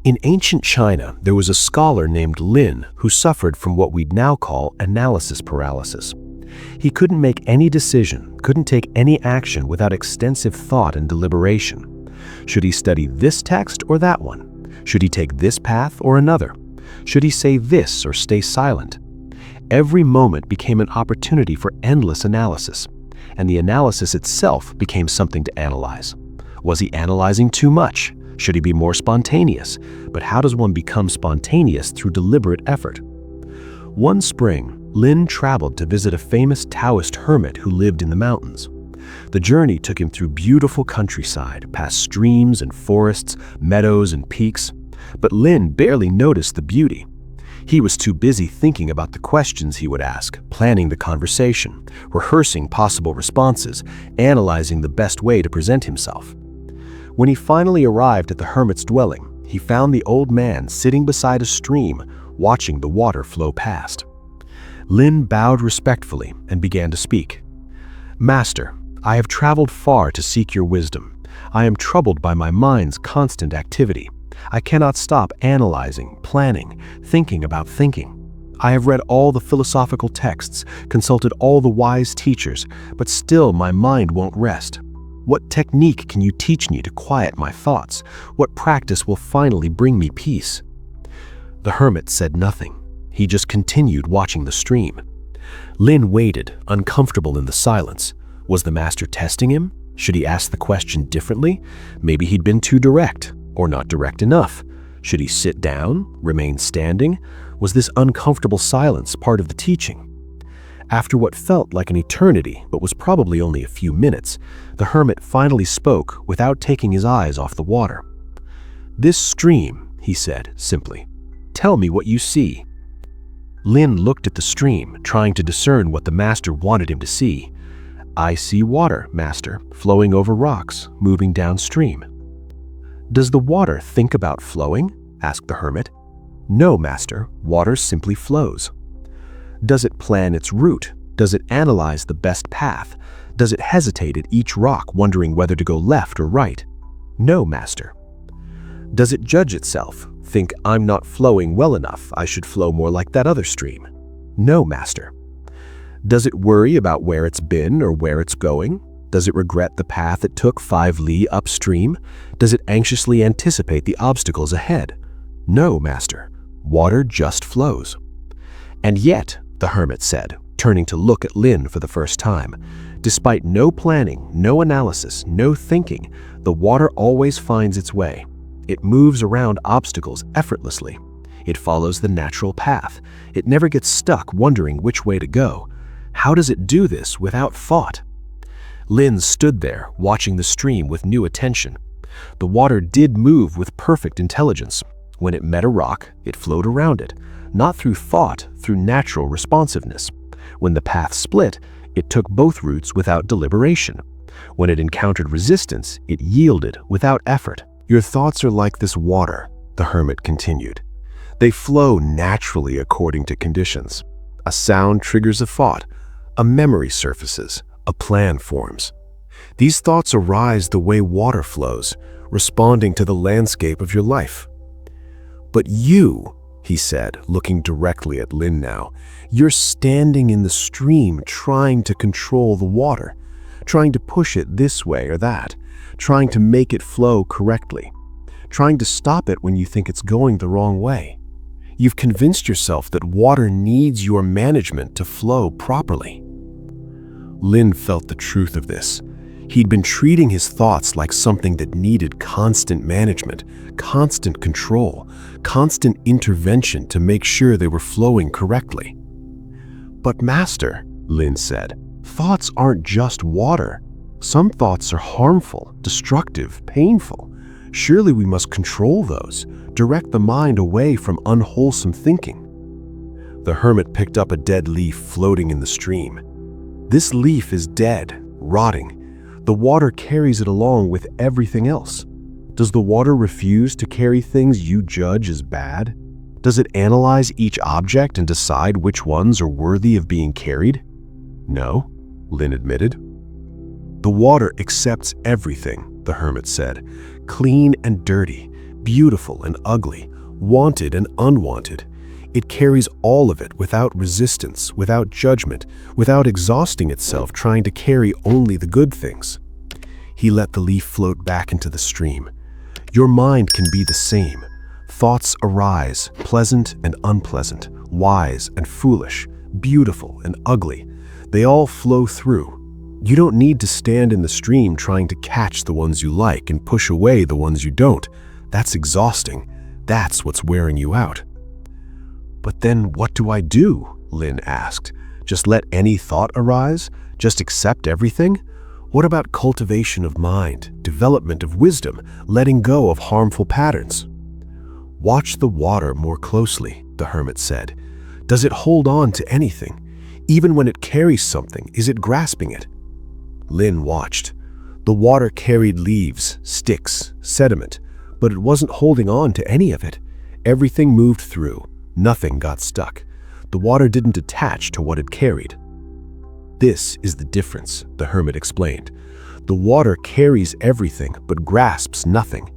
In ancient China, there was a scholar named Lin who suffered from what we'd now call analysis paralysis. He couldn't make any decision, couldn't take any action without extensive thought and deliberation. Should he study this text or that one? Should he take this path or another? Should he say this or stay silent? Every moment became an opportunity for endless analysis, and the analysis itself became something to analyze. Was he analyzing too much? Should he be more spontaneous? But how does one become spontaneous through deliberate effort? One spring, Lin traveled to visit a famous Taoist hermit who lived in the mountains. The journey took him through beautiful countryside, past streams and forests, meadows and peaks. but Lin barely noticed the beauty. He was too busy thinking about the questions he would ask, planning the conversation, rehearsing possible responses, analyzing the best way to present himself. When he finally arrived at the hermit's dwelling, he found the old man sitting beside a stream, watching the water flow past. Lin bowed respectfully and began to speak. "Master, I have traveled far to seek your wisdom. I am troubled by my mind's constant activity. I cannot stop analyzing, planning, thinking about thinking. I have read all the philosophical texts, consulted all the wise teachers, but still my mind won't rest. What technique can you teach me to quiet my thoughts? What practice will finally bring me peace?" The hermit said nothing. He just continued watching the stream. Lin waited, uncomfortable in the silence. Was the master testing him? Should he ask the question differently? Maybe he'd been too direct, or not direct enough. Should he sit down, remain standing? Was this uncomfortable silence part of the teaching? After what felt like an eternity, but was probably only a few minutes, the hermit finally spoke without taking his eyes off the water. "This stream," he said simply. "Tell me what you see." Lin looked at the stream, trying to discern what the master wanted him to see. "I see water, master, flowing over rocks, moving downstream." "Does the water think about flowing?" asked the hermit. "No, master, water simply flows." "Does it plan its route? Does it analyze the best path? Does it hesitate at each rock, wondering whether to go left or right?" "No, master." "Does it judge itself? Think, I'm not flowing well enough, I should flow more like that other stream?" "No, master." "Does it worry about where it's been or where it's going? Does it regret the path it took 5 li upstream? Does it anxiously anticipate the obstacles ahead?" "No, master. Water just flows." "And yet," the hermit said, turning to look at Lin for the first time, "despite no planning, no analysis, no thinking, the water always finds its way. It moves around obstacles effortlessly. It follows the natural path. It never gets stuck wondering which way to go. How does it do this without thought?" Lin stood there, watching the stream with new attention. The water did move with perfect intelligence. When it met a rock, it flowed around it, not through thought, through natural responsiveness. When the path split, it took both routes without deliberation. When it encountered resistance, it yielded without effort. "Your thoughts are like this water," the hermit continued. "They flow naturally according to conditions. A sound triggers a thought, a memory surfaces, a plan forms. These thoughts arise the way water flows, responding to the landscape of your life. But you," he said, looking directly at Lin now, "you're standing in the stream trying to control the water, trying to push it this way or that, trying to make it flow correctly, trying to stop it when you think it's going the wrong way. You've convinced yourself that water needs your management to flow properly." Lin felt the truth of this. He'd been treating his thoughts like something that needed constant management, constant control, constant intervention to make sure they were flowing correctly. "But master," Lin said, "thoughts aren't just water. Some thoughts are harmful, destructive, painful. Surely we must control those, direct the mind away from unwholesome thinking." The hermit picked up a dead leaf floating in the stream. "This leaf is dead, rotting. The water carries it along with everything else. Does the water refuse to carry things you judge as bad? Does it analyze each object and decide which ones are worthy of being carried?" "No," Lin admitted. "The water accepts everything," the hermit said, "clean and dirty, beautiful and ugly, wanted and unwanted. It carries all of it without resistance, without judgment, without exhausting itself trying to carry only the good things." He let the leaf float back into the stream. "Your mind can be the same. Thoughts arise, pleasant and unpleasant, wise and foolish, beautiful and ugly. They all flow through. You don't need to stand in the stream trying to catch the ones you like and push away the ones you don't. That's exhausting. That's what's wearing you out." "But then what do I do?" Lin asked. "Just let any thought arise? Just accept everything? What about cultivation of mind, development of wisdom, letting go of harmful patterns?" "Watch the water more closely," the hermit said. "Does it hold on to anything? Even when it carries something, is it grasping it?" Lin watched. The water carried leaves, sticks, sediment, but it wasn't holding on to any of it. Everything moved through. Nothing got stuck. The water didn't attach to what it carried. "This is the difference," the hermit explained. "The water carries everything but grasps nothing.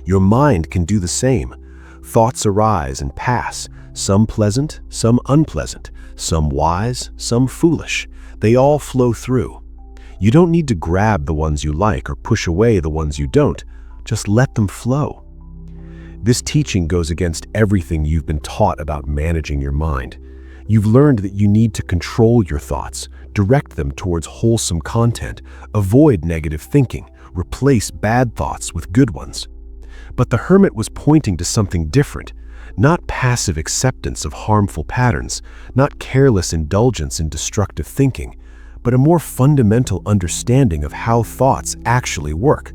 Your mind can do the same. Thoughts arise and pass, some pleasant, some unpleasant, some wise, some foolish. They all flow through. You don't need to grab the ones you like or push away the ones you don't. Just let them flow." This teaching goes against everything you've been taught about managing your mind. You've learned that you need to control your thoughts, direct them towards wholesome content, avoid negative thinking, replace bad thoughts with good ones. But the hermit was pointing to something different, not passive acceptance of harmful patterns, not careless indulgence in destructive thinking, but a more fundamental understanding of how thoughts actually work.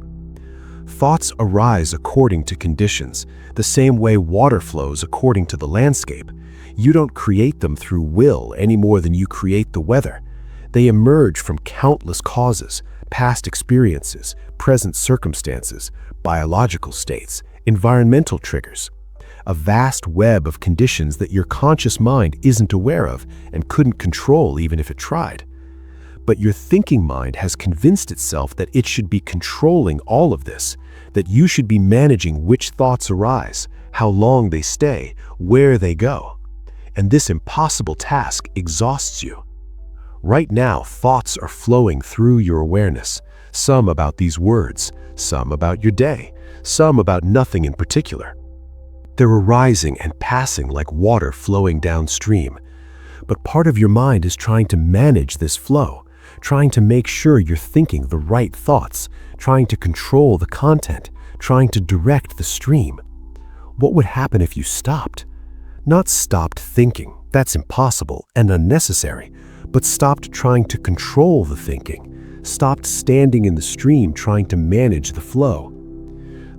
Thoughts arise according to conditions, the same way water flows according to the landscape. You don't create them through will any more than you create the weather. They emerge from countless causes, past experiences, present circumstances, biological states, environmental triggers. A vast web of conditions that your conscious mind isn't aware of and couldn't control even if it tried. But your thinking mind has convinced itself that it should be controlling all of this, that you should be managing which thoughts arise, how long they stay, where they go. And this impossible task exhausts you. Right now, thoughts are flowing through your awareness, some about these words, some about your day, some about nothing in particular. They're arising and passing like water flowing downstream. But part of your mind is trying to manage this flow, trying to make sure you're thinking the right thoughts, trying to control the content, trying to direct the stream. What would happen if you stopped? Not stopped thinking, that's impossible and unnecessary, but stopped trying to control the thinking, stopped standing in the stream trying to manage the flow.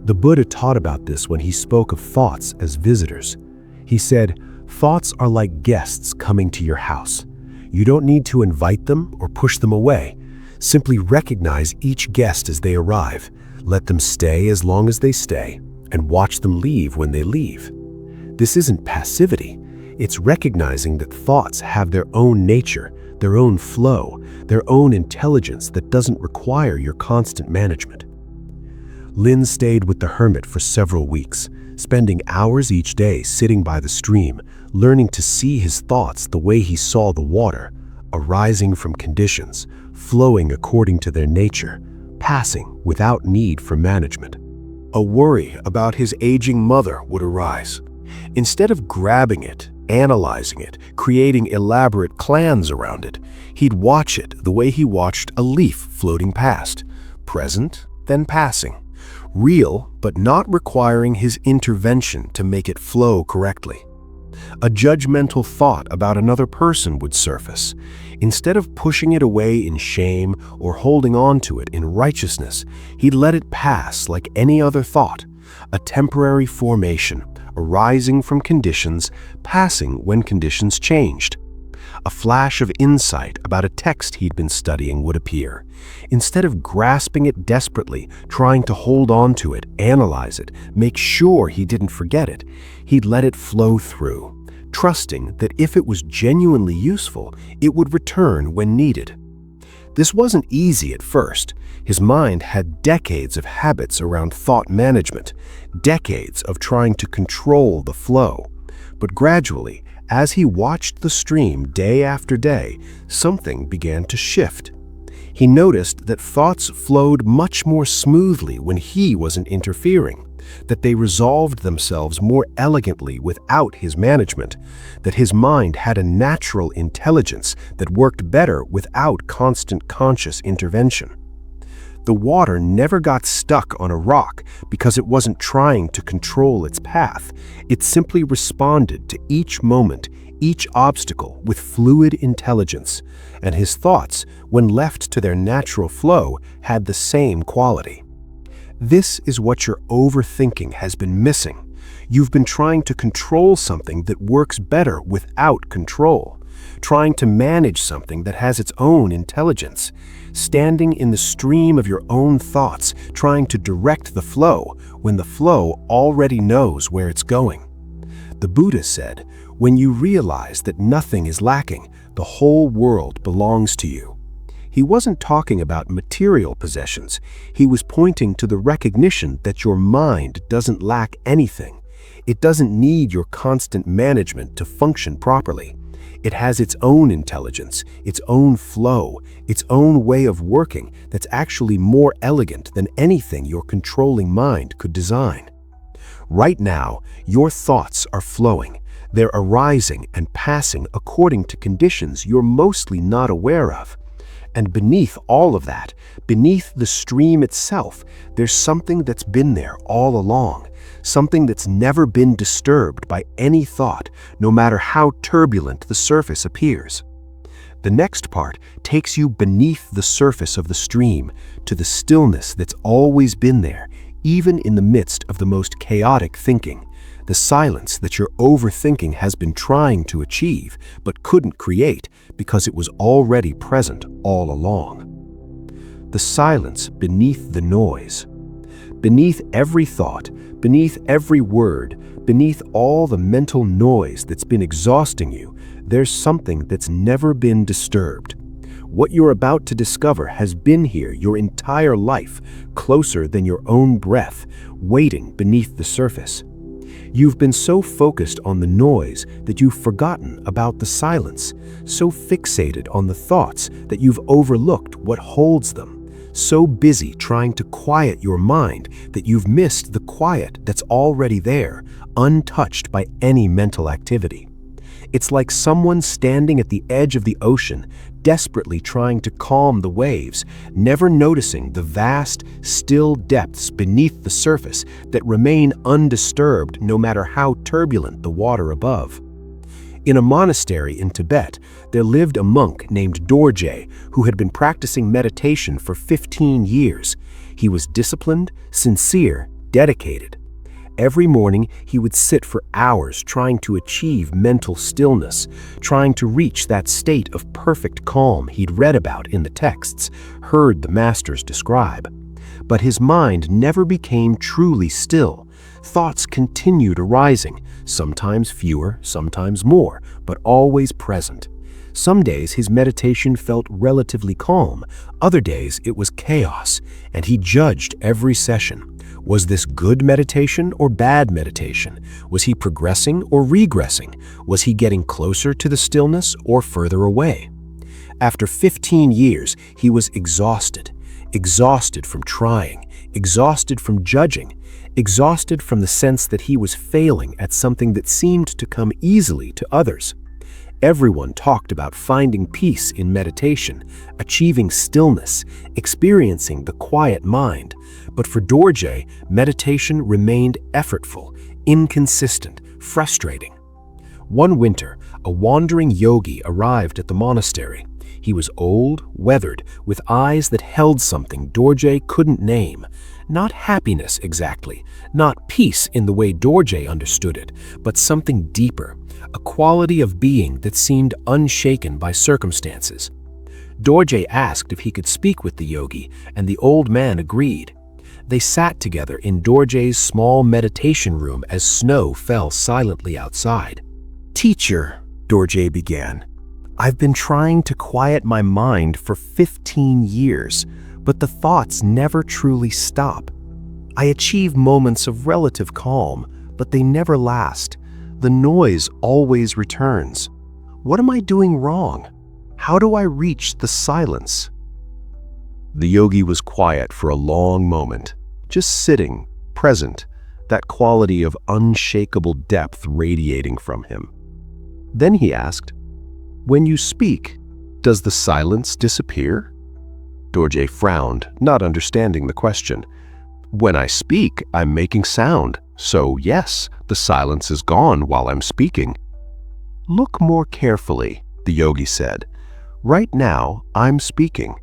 The Buddha taught about this when he spoke of thoughts as visitors. He said, "Thoughts are like guests coming to your house. You don't need to invite them or push them away. Simply recognize each guest as they arrive, let them stay as long as they stay, and watch them leave when they leave." This isn't passivity. It's recognizing that thoughts have their own nature, their own flow, their own intelligence that doesn't require your constant management. Lin stayed with the hermit for several weeks, spending hours each day sitting by the stream, learning to see his thoughts the way he saw the water, arising from conditions, flowing according to their nature, passing without need for management. A worry about his aging mother would arise. Instead of grabbing it, analyzing it, creating elaborate plans around it, he'd watch it the way he watched a leaf floating past, present, then passing, real but not requiring his intervention to make it flow correctly. A judgmental thought about another person would surface. Instead of pushing it away in shame or holding on to it in righteousness, he'd let it pass like any other thought, a temporary formation, arising from conditions, passing when conditions changed. A flash of insight about a text he'd been studying would appear. Instead of grasping it desperately, trying to hold on to it, analyze it, make sure he didn't forget it, he'd let it flow through, trusting that if it was genuinely useful, it would return when needed. This wasn't easy at first. His mind had decades of habits around thought management, decades of trying to control the flow. But gradually, as he watched the stream day after day, something began to shift. He noticed that thoughts flowed much more smoothly when he wasn't interfering, that they resolved themselves more elegantly without his management, that his mind had a natural intelligence that worked better without constant conscious intervention. The water never got stuck on a rock because it wasn't trying to control its path. It simply responded to each moment, each obstacle with fluid intelligence, and his thoughts, when left to their natural flow, had the same quality. This is what your overthinking has been missing. You've been trying to control something that works better without control, trying to manage something that has its own intelligence, standing in the stream of your own thoughts, trying to direct the flow when the flow already knows where it's going. The Buddha said, when you realize that nothing is lacking, the whole world belongs to you. He wasn't talking about material possessions. He was pointing to the recognition that your mind doesn't lack anything. It doesn't need your constant management to function properly. It has its own intelligence, its own flow, its own way of working that's actually more elegant than anything your controlling mind could design. Right now, your thoughts are flowing. They're arising and passing according to conditions you're mostly not aware of. And beneath all of that, beneath the stream itself, there's something that's been there all along, something that's never been disturbed by any thought, no matter how turbulent the surface appears. The next part takes you beneath the surface of the stream to the stillness that's always been there, even in the midst of the most chaotic thinking, the silence that your overthinking has been trying to achieve but couldn't create because it was already present all along. The silence beneath the noise. Beneath every thought, beneath every word, beneath all the mental noise that's been exhausting you, there's something that's never been disturbed. What you're about to discover has been here your entire life, closer than your own breath, waiting beneath the surface. You've been so focused on the noise that you've forgotten about the silence, so fixated on the thoughts that you've overlooked what holds them, so busy trying to quiet your mind that you've missed the quiet that's already there, untouched by any mental activity. It's like someone standing at the edge of the ocean, desperately trying to calm the waves, never noticing the vast, still depths beneath the surface that remain undisturbed no matter how turbulent the water above. In a monastery in Tibet, there lived a monk named Dorje who had been practicing meditation for 15 years. He was disciplined, sincere, dedicated. Every morning, he would sit for hours trying to achieve mental stillness, trying to reach that state of perfect calm he'd read about in the texts, heard the masters describe. But his mind never became truly still. Thoughts continued arising, sometimes fewer, sometimes more, but always present. Some days his meditation felt relatively calm, other days it was chaos, and he judged every session. Was this good meditation or bad meditation? Was he progressing or regressing? Was he getting closer to the stillness or further away? After 15 years, he was exhausted. Exhausted from trying, exhausted from judging, exhausted from the sense that he was failing at something that seemed to come easily to others. Everyone talked about finding peace in meditation, achieving stillness, experiencing the quiet mind. But for Dorje, meditation remained effortful, inconsistent, frustrating. One winter, a wandering yogi arrived at the monastery. He was old, weathered, with eyes that held something Dorje couldn't name. Not happiness exactly, not peace in the way Dorje understood it, but something deeper, a quality of being that seemed unshaken by circumstances. Dorje asked if he could speak with the yogi, and the old man agreed. They sat together in Dorje's small meditation room as snow fell silently outside. "Teacher," Dorje began, "I've been trying to quiet my mind for 15 years, but the thoughts never truly stop. I achieve moments of relative calm, but they never last. The noise always returns. What am I doing wrong? How do I reach the silence?" The yogi was quiet for a long moment, just sitting, present, that quality of unshakable depth radiating from him. Then he asked, "When you speak, does the silence disappear?" Dorje frowned, not understanding the question. "When I speak, I'm making sound, so yes, the silence is gone while I'm speaking." "Look more carefully," the yogi said. "Right now, I'm speaking.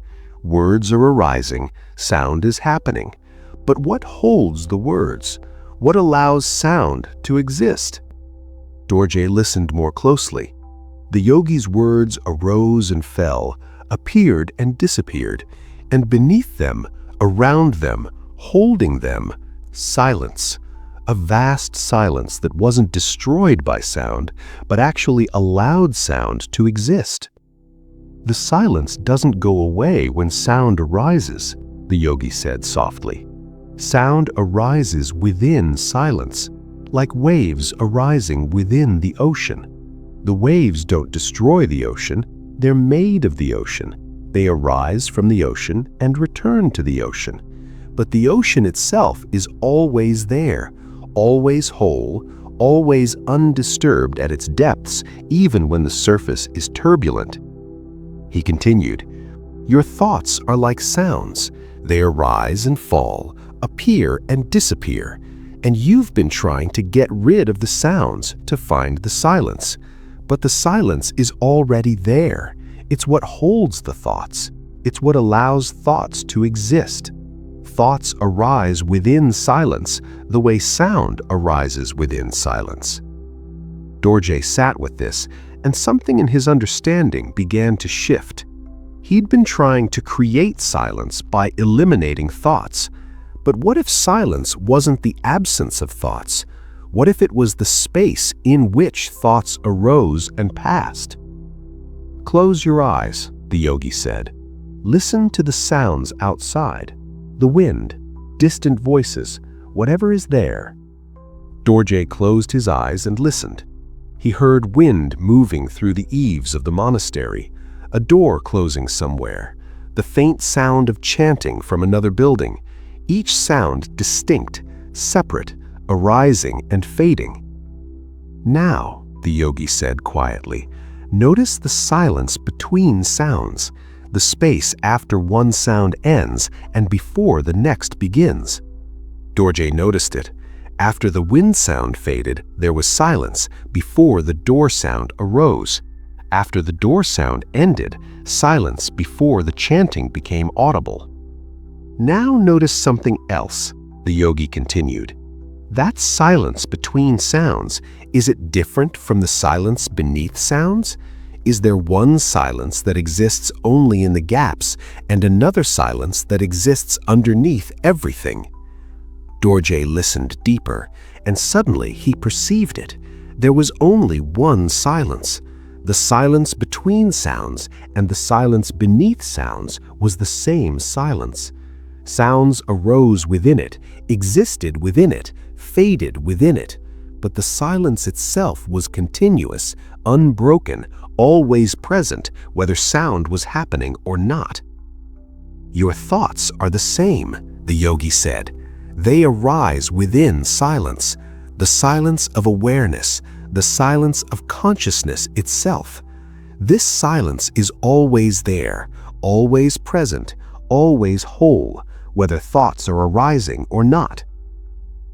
Words are arising, sound is happening. But what holds the words? What allows sound to exist? Dorje listened more closely. The yogi's words arose and fell, appeared and disappeared, and beneath them, around them, holding them, silence. A vast silence that wasn't destroyed by sound, but actually allowed sound to exist. The silence doesn't go away when sound arises, the yogi said softly. Sound arises within silence, like waves arising within the ocean. The waves don't destroy the ocean, they're made of the ocean. They arise from the ocean and return to the ocean. But the ocean itself is always there, always whole, always undisturbed at its depths, even when the surface is turbulent. He continued, "Your thoughts are like sounds. They arise and fall, appear and disappear, and you've been trying to get rid of the sounds to find the silence. But the silence is already there. It's what holds the thoughts. It's what allows thoughts to exist. Thoughts arise within silence the way sound arises within silence." Dorje sat with this, and something in his understanding began to shift. He'd been trying to create silence by eliminating thoughts. But what if silence wasn't the absence of thoughts? What if it was the space in which thoughts arose and passed? "Close your eyes," the yogi said. "Listen to the sounds outside. The wind, distant voices, whatever is there." Dorje closed his eyes and listened. He heard wind moving through the eaves of the monastery, a door closing somewhere, the faint sound of chanting from another building, each sound distinct, separate, arising and fading. "Now," the yogi said quietly, "notice the silence between sounds, the space after one sound ends and before the next begins." Dorje noticed it. After the wind sound faded, there was silence before the door sound arose. After the door sound ended, silence before the chanting became audible. "Now notice something else," the yogi continued. "That silence between sounds, is it different from the silence beneath sounds? Is there one silence that exists only in the gaps and another silence that exists underneath everything?" Dorje listened deeper, and suddenly he perceived it. There was only one silence. The silence between sounds and the silence beneath sounds was the same silence. Sounds arose within it, existed within it, faded within it, but the silence itself was continuous, unbroken, always present, whether sound was happening or not. "Your thoughts are the same," the yogi said. "They arise within silence, the silence of awareness, the silence of consciousness itself. This silence is always there, always present, always whole, whether thoughts are arising or not."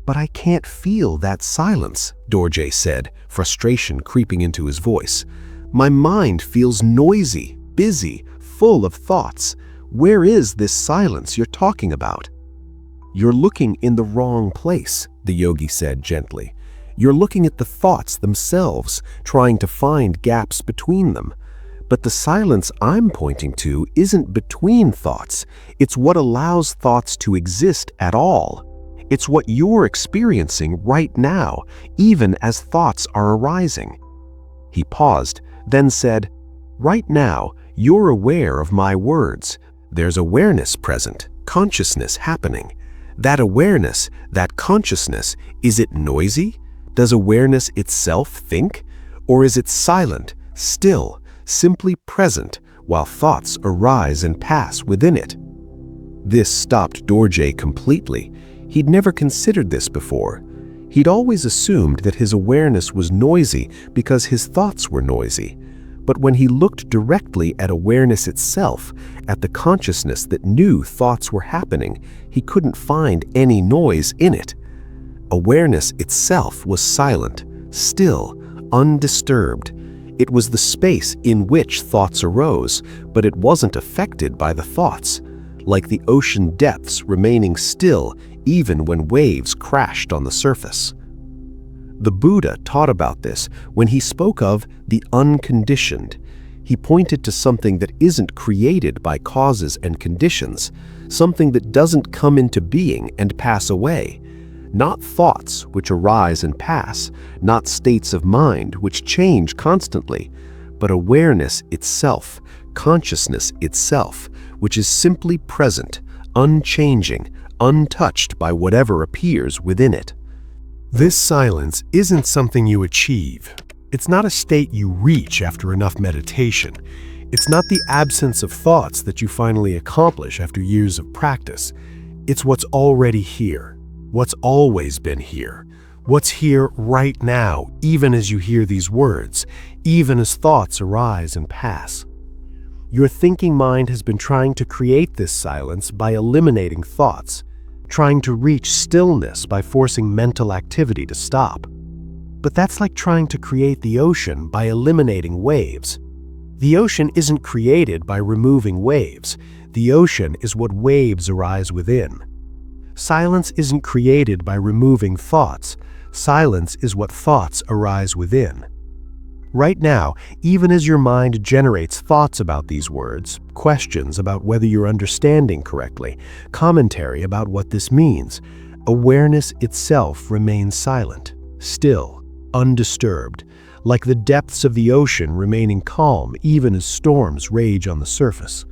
"But I can't feel that silence," Dorje said, frustration creeping into his voice. "My mind feels noisy, busy, full of thoughts. Where is this silence you're talking about?" "You're looking in the wrong place," the yogi said gently. "You're looking at the thoughts themselves, trying to find gaps between them. But the silence I'm pointing to isn't between thoughts. It's what allows thoughts to exist at all. It's what you're experiencing right now, even as thoughts are arising." He paused, then said, "Right now, you're aware of my words. There's awareness present, consciousness happening. That awareness, that consciousness, is it noisy? Does awareness itself think? Or is it silent, still, simply present, while thoughts arise and pass within it?" This stopped Dorje completely. He'd never considered this before. He'd always assumed that his awareness was noisy because his thoughts were noisy. But when he looked directly at awareness itself, at the consciousness that knew thoughts were happening, he couldn't find any noise in it. Awareness itself was silent, still, undisturbed. It was the space in which thoughts arose, but it wasn't affected by the thoughts. Like the ocean depths remaining still, even when waves crashed on the surface. The Buddha taught about this when he spoke of the unconditioned. He pointed to something that isn't created by causes and conditions, something that doesn't come into being and pass away. Not thoughts which arise and pass, not states of mind which change constantly, but awareness itself, consciousness itself, which is simply present, unchanging, untouched by whatever appears within it. This silence isn't something you achieve. It's not a state you reach after enough meditation. It's not the absence of thoughts that you finally accomplish after years of practice. It's what's already here, what's always been here, what's here right now, even as you hear these words, even as thoughts arise and pass. Your thinking mind has been trying to create this silence by eliminating thoughts, trying to reach stillness by forcing mental activity to stop. But that's like trying to create the ocean by eliminating waves. The ocean isn't created by removing waves. The ocean is what waves arise within. Silence isn't created by removing thoughts. Silence is what thoughts arise within. Right now, even as your mind generates thoughts about these words, questions about whether you're understanding correctly, commentary about what this means, awareness itself remains silent, still, undisturbed, like the depths of the ocean remaining calm even as storms rage on the surface.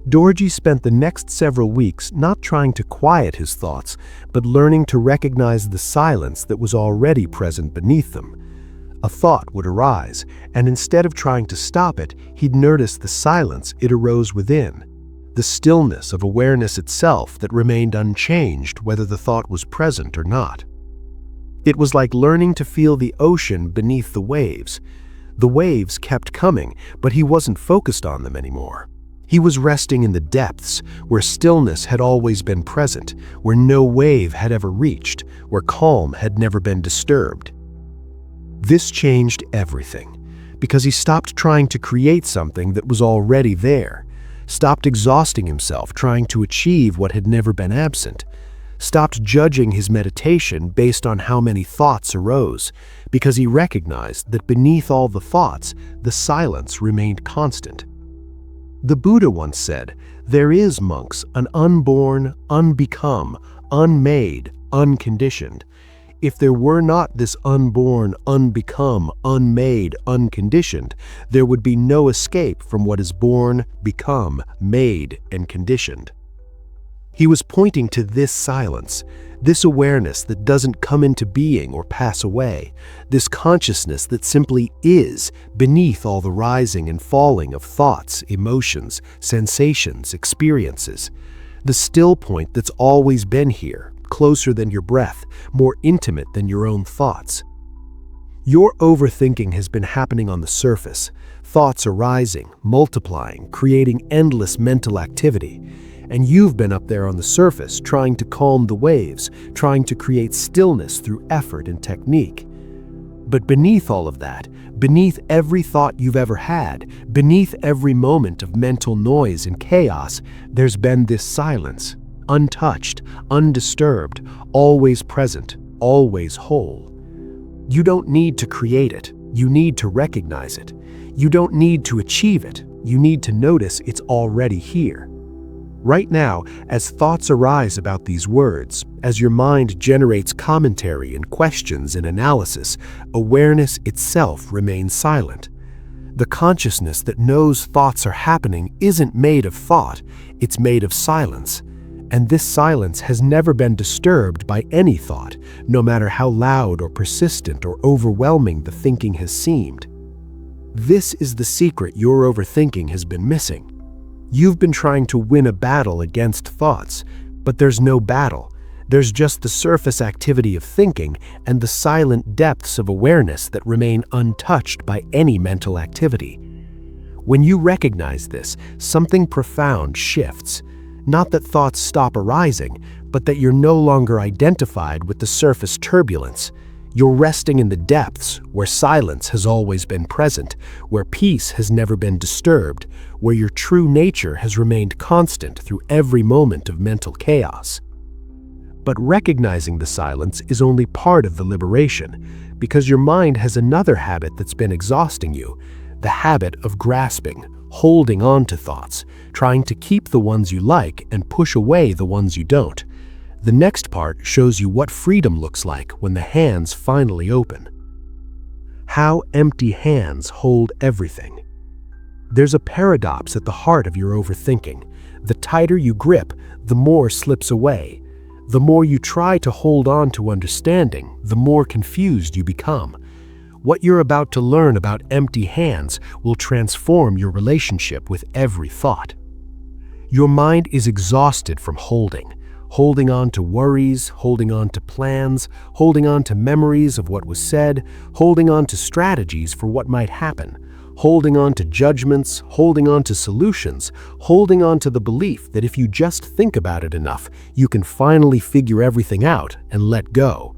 Dorji spent the next several weeks not trying to quiet his thoughts, but learning to recognize the silence that was already present beneath them. A thought would arise, and instead of trying to stop it, he'd notice the silence it arose within, the stillness of awareness itself that remained unchanged whether the thought was present or not. It was like learning to feel the ocean beneath the waves. The waves kept coming, but he wasn't focused on them anymore. He was resting in the depths, where stillness had always been present, where no wave had ever reached, where calm had never been disturbed. This changed everything, because he stopped trying to create something that was already there, stopped exhausting himself trying to achieve what had never been absent, stopped judging his meditation based on how many thoughts arose, because he recognized that beneath all the thoughts, the silence remained constant. The Buddha once said, "There is, monks, an unborn, unbecome, unmade, unconditioned. If there were not this unborn, unbecome, unmade, unconditioned, there would be no escape from what is born, become, made, and conditioned." He was pointing to this silence, this awareness that doesn't come into being or pass away, this consciousness that simply is beneath all the rising and falling of thoughts, emotions, sensations, experiences, the still point that's always been here, closer than your breath, more intimate than your own thoughts. Your overthinking has been happening on the surface, thoughts arising, multiplying, creating endless mental activity. And you've been up there on the surface trying to calm the waves, trying to create stillness through effort and technique. But beneath all of that, beneath every thought you've ever had, beneath every moment of mental noise and chaos, there's been this silence, untouched, undisturbed, always present, always whole. You don't need to create it, you need to recognize it. You don't need to achieve it, you need to notice it's already here. Right now, as thoughts arise about these words, as your mind generates commentary and questions and analysis, awareness itself remains silent. The consciousness that knows thoughts are happening isn't made of thought, it's made of silence. And this silence has never been disturbed by any thought, no matter how loud or persistent or overwhelming the thinking has seemed. This is the secret your overthinking has been missing. You've been trying to win a battle against thoughts, but there's no battle. There's just the surface activity of thinking and the silent depths of awareness that remain untouched by any mental activity. When you recognize this, something profound shifts. Not that thoughts stop arising, but that you're no longer identified with the surface turbulence. You're resting in the depths, where silence has always been present, where peace has never been disturbed, where your true nature has remained constant through every moment of mental chaos. But recognizing the silence is only part of the liberation, because your mind has another habit that's been exhausting you, the habit of grasping, holding on to thoughts, trying to keep the ones you like and push away the ones you don't. The next part shows you what freedom looks like when the hands finally open. How empty hands hold everything. There's a paradox at the heart of your overthinking. The tighter you grip, the more slips away. The more you try to hold on to understanding, the more confused you become. What you're about to learn about empty hands will transform your relationship with every thought. Your mind is exhausted from holding on to worries, holding on to plans, holding on to memories of what was said, holding on to strategies for what might happen, holding on to judgments, holding on to solutions, holding on to the belief that if you just think about it enough, you can finally figure everything out and let go.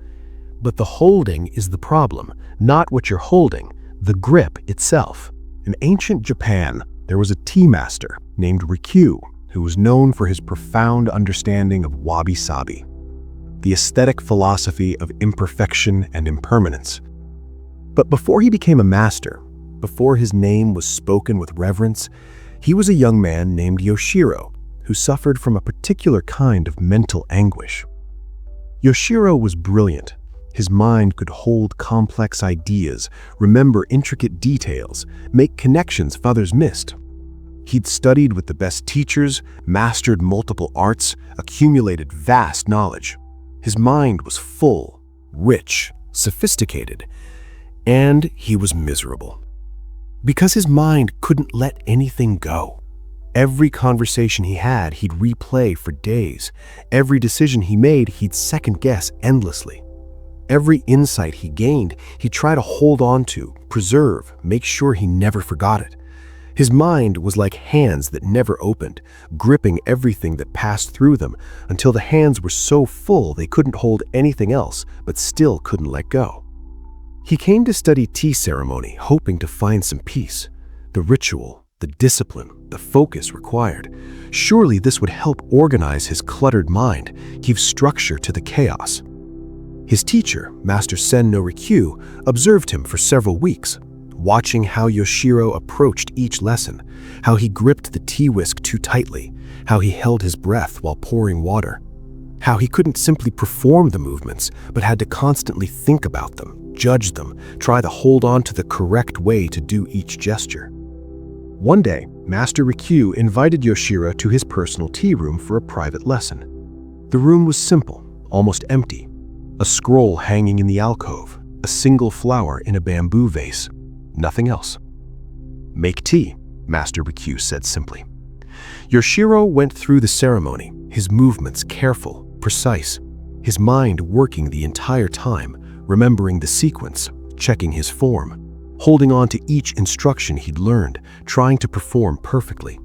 But the holding is the problem, not what you're holding, the grip itself. In ancient Japan, there was a tea master named Rikyu who was known for his profound understanding of wabi-sabi, the aesthetic philosophy of imperfection and impermanence. But before he became a master, before his name was spoken with reverence, he was a young man named Yoshiro who suffered from a particular kind of mental anguish. Yoshiro was brilliant. His mind could hold complex ideas, remember intricate details, make connections others missed. He'd studied with the best teachers, mastered multiple arts, accumulated vast knowledge. His mind was full, rich, sophisticated, and he was miserable. Because his mind couldn't let anything go. Every conversation he had, he'd replay for days. Every decision he made, he'd second-guess endlessly. Every insight he gained, he'd try to hold on to, preserve, make sure he never forgot it. His mind was like hands that never opened, gripping everything that passed through them until the hands were so full they couldn't hold anything else, but still couldn't let go. He came to study tea ceremony, hoping to find some peace, the ritual, the discipline, the focus required. Surely this would help organize his cluttered mind, give structure to the chaos. His teacher, Master Sen no Rikyu, observed him for several weeks, watching how Yoshiro approached each lesson, how he gripped the tea whisk too tightly, how he held his breath while pouring water, how he couldn't simply perform the movements, but had to constantly think about them, judge them, try to hold on to the correct way to do each gesture. One day, Master Rikyu invited Yoshiro to his personal tea room for a private lesson. The room was simple, almost empty. A scroll hanging in the alcove, a single flower in a bamboo vase, nothing else. "Make tea," Master Rikyu said simply. Yoshiro went through the ceremony, his movements careful, precise, his mind working the entire time, remembering the sequence, checking his form, holding on to each instruction he'd learned, trying to perform perfectly.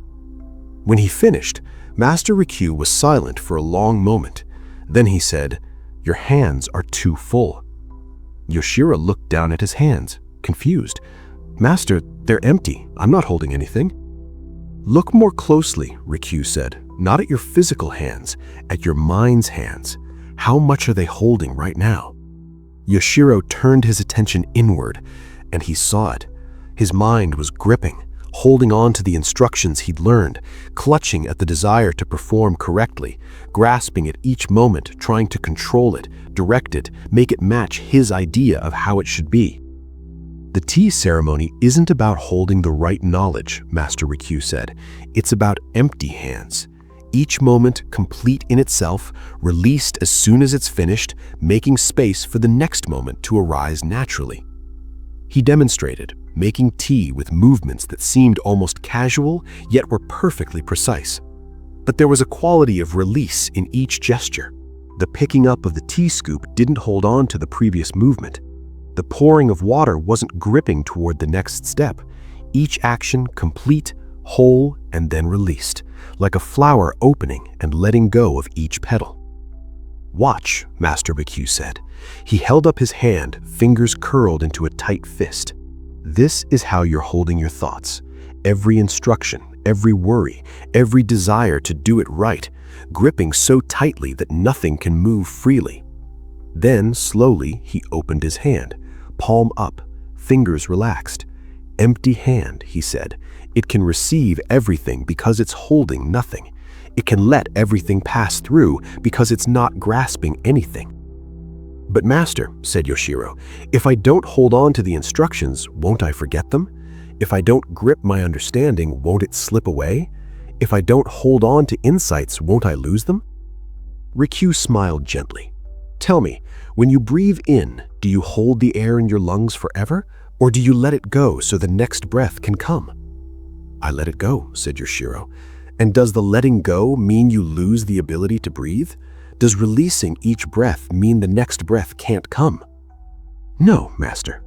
When he finished, Master Rikyu was silent for a long moment. Then he said, "Your hands are too full." Yoshiro looked down at his hands, confused. "Master, they're empty. I'm not holding anything." "Look more closely," Rikyu said, "not at your physical hands, at your mind's hands. How much are they holding right now?" Yoshiro turned his attention inward, and he saw it. His mind was gripping, holding on to the instructions he'd learned, clutching at the desire to perform correctly, grasping at each moment, trying to control it, direct it, make it match his idea of how it should be. "The tea ceremony isn't about holding the right knowledge," Master Rikyu said. "It's about empty hands. Each moment complete in itself, released as soon as it's finished, making space for the next moment to arise naturally." He demonstrated, making tea with movements that seemed almost casual, yet were perfectly precise. But there was a quality of release in each gesture. The picking up of the tea scoop didn't hold on to the previous movement. The pouring of water wasn't gripping toward the next step. Each action complete, whole, and then released, like a flower opening and letting go of each petal. "Watch," Master Rikyu said. He held up his hand, fingers curled into a tight fist. "This is how you're holding your thoughts. Every instruction, every worry, every desire to do it right, gripping so tightly that nothing can move freely. Then, slowly, he opened his hand, palm up, fingers relaxed. "Empty hand," he said. "It can receive everything because it's holding nothing. It can let everything pass through because it's not grasping anything." "But Master," said Yoshiro, "if I don't hold on to the instructions, won't I forget them? If I don't grip my understanding, won't it slip away? If I don't hold on to insights, won't I lose them?" Rikyu smiled gently. "Tell me, when you breathe in, do you hold the air in your lungs forever, or do you let it go so the next breath can come?" "I let it go," said Yoshiro. "And does the letting go mean you lose the ability to breathe? Does releasing each breath mean the next breath can't come?" "No, Master.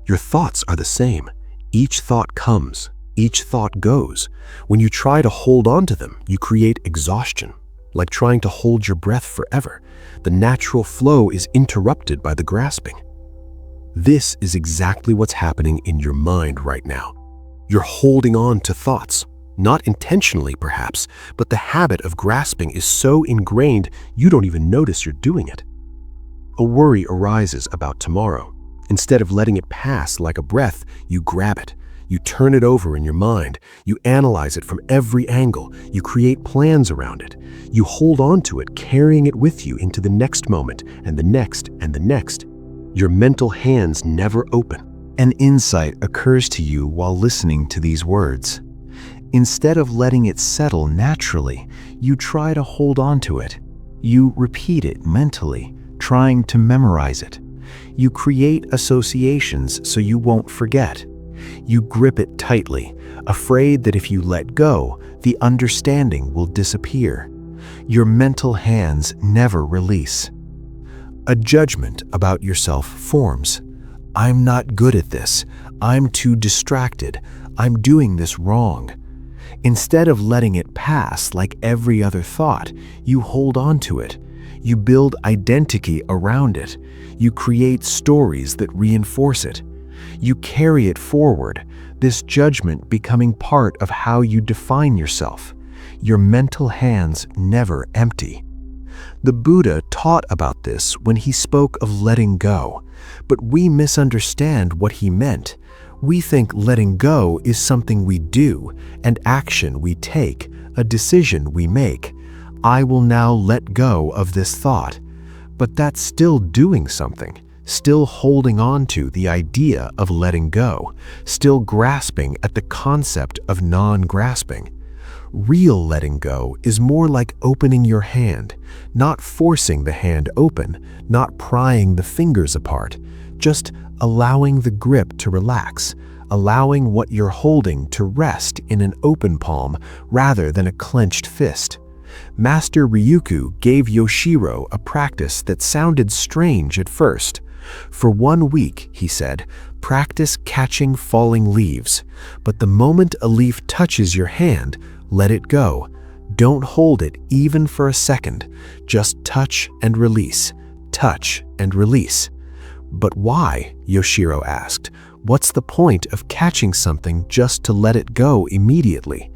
Your thoughts are the same. Each thought comes, each thought goes. When you try to hold on to them, you create exhaustion, like trying to hold your breath forever. The natural flow is interrupted by the grasping. This is exactly what's happening in your mind right now. You're holding on to thoughts, not intentionally perhaps, but the habit of grasping is so ingrained you don't even notice you're doing it. A worry arises about tomorrow. Instead of letting it pass like a breath, you grab it. You turn it over in your mind. You analyze it from every angle. You create plans around it. You hold on to it, carrying it with you into the next moment and the next and the next. Your mental hands never open. An insight occurs to you while listening to these words. Instead of letting it settle naturally, you try to hold on to it. You repeat it mentally, trying to memorize it. You create associations so you won't forget. You grip it tightly, afraid that if you let go, the understanding will disappear. Your mental hands never release. A judgment about yourself forms. "I'm not good at this. I'm too distracted. I'm doing this wrong." Instead of letting it pass like every other thought, you hold on to it. You build identity around it. You create stories that reinforce it. You carry it forward, this judgment becoming part of how you define yourself. Your mental hands never empty. The Buddha taught about this when he spoke of letting go, but we misunderstand what he meant. We think letting go is something we do, an action we take, a decision we make. I will now let go of this thought. But that's still doing something, still holding on to the idea of letting go, still grasping at the concept of non-grasping. Real letting go is more like opening your hand, not forcing the hand open, not prying the fingers apart, just allowing the grip to relax, allowing what you're holding to rest in an open palm rather than a clenched fist. Master Ryuku gave Yoshiro a practice that sounded strange at first. For 1 week, he said, practice catching falling leaves, but the moment a leaf touches your hand, let it go. Don't hold it even for a second. Just touch and release. Touch and release. But why? Yoshiro asked. What's the point of catching something just to let it go immediately?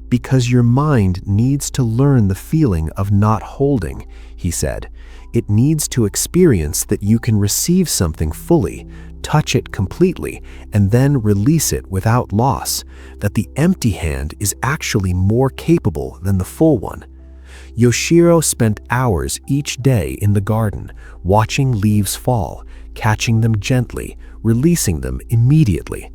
Because your mind needs to learn the feeling of not holding, he said. It needs to experience that you can receive something fully, touch it completely, and then release it without loss, that the empty hand is actually more capable than the full one. Yoshiro spent hours each day in the garden, watching leaves fall, catching them gently, releasing them immediately.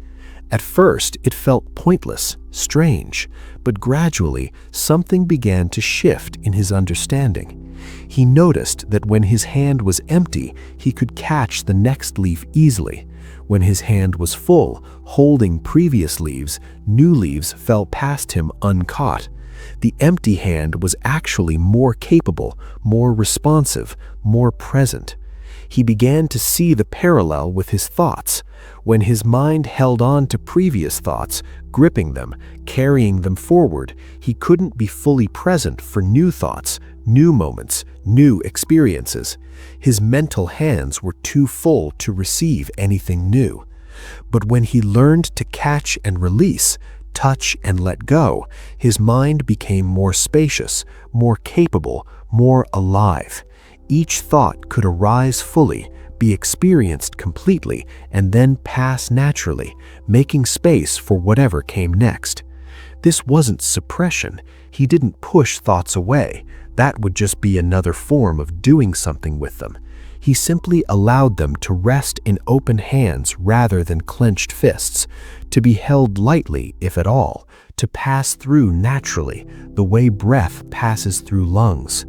At first, it felt pointless, strange, but gradually something began to shift in his understanding. He noticed that when his hand was empty, he could catch the next leaf easily. When his hand was full, holding previous leaves, new leaves fell past him uncaught. The empty hand was actually more capable, more responsive, more present. He began to see the parallel with his thoughts. When his mind held on to previous thoughts, gripping them, carrying them forward, he couldn't be fully present for new thoughts, new moments, new experiences. His mental hands were too full to receive anything new. But when he learned to catch and release, touch, and let go, his mind became more spacious, more capable, more alive. Each thought could arise fully, be experienced completely, and then pass naturally, making space for whatever came next. This wasn't suppression. He didn't push thoughts away. That would just be another form of doing something with them. He simply allowed them to rest in open hands rather than clenched fists, to be held lightly, if at all, to pass through naturally, the way breath passes through lungs.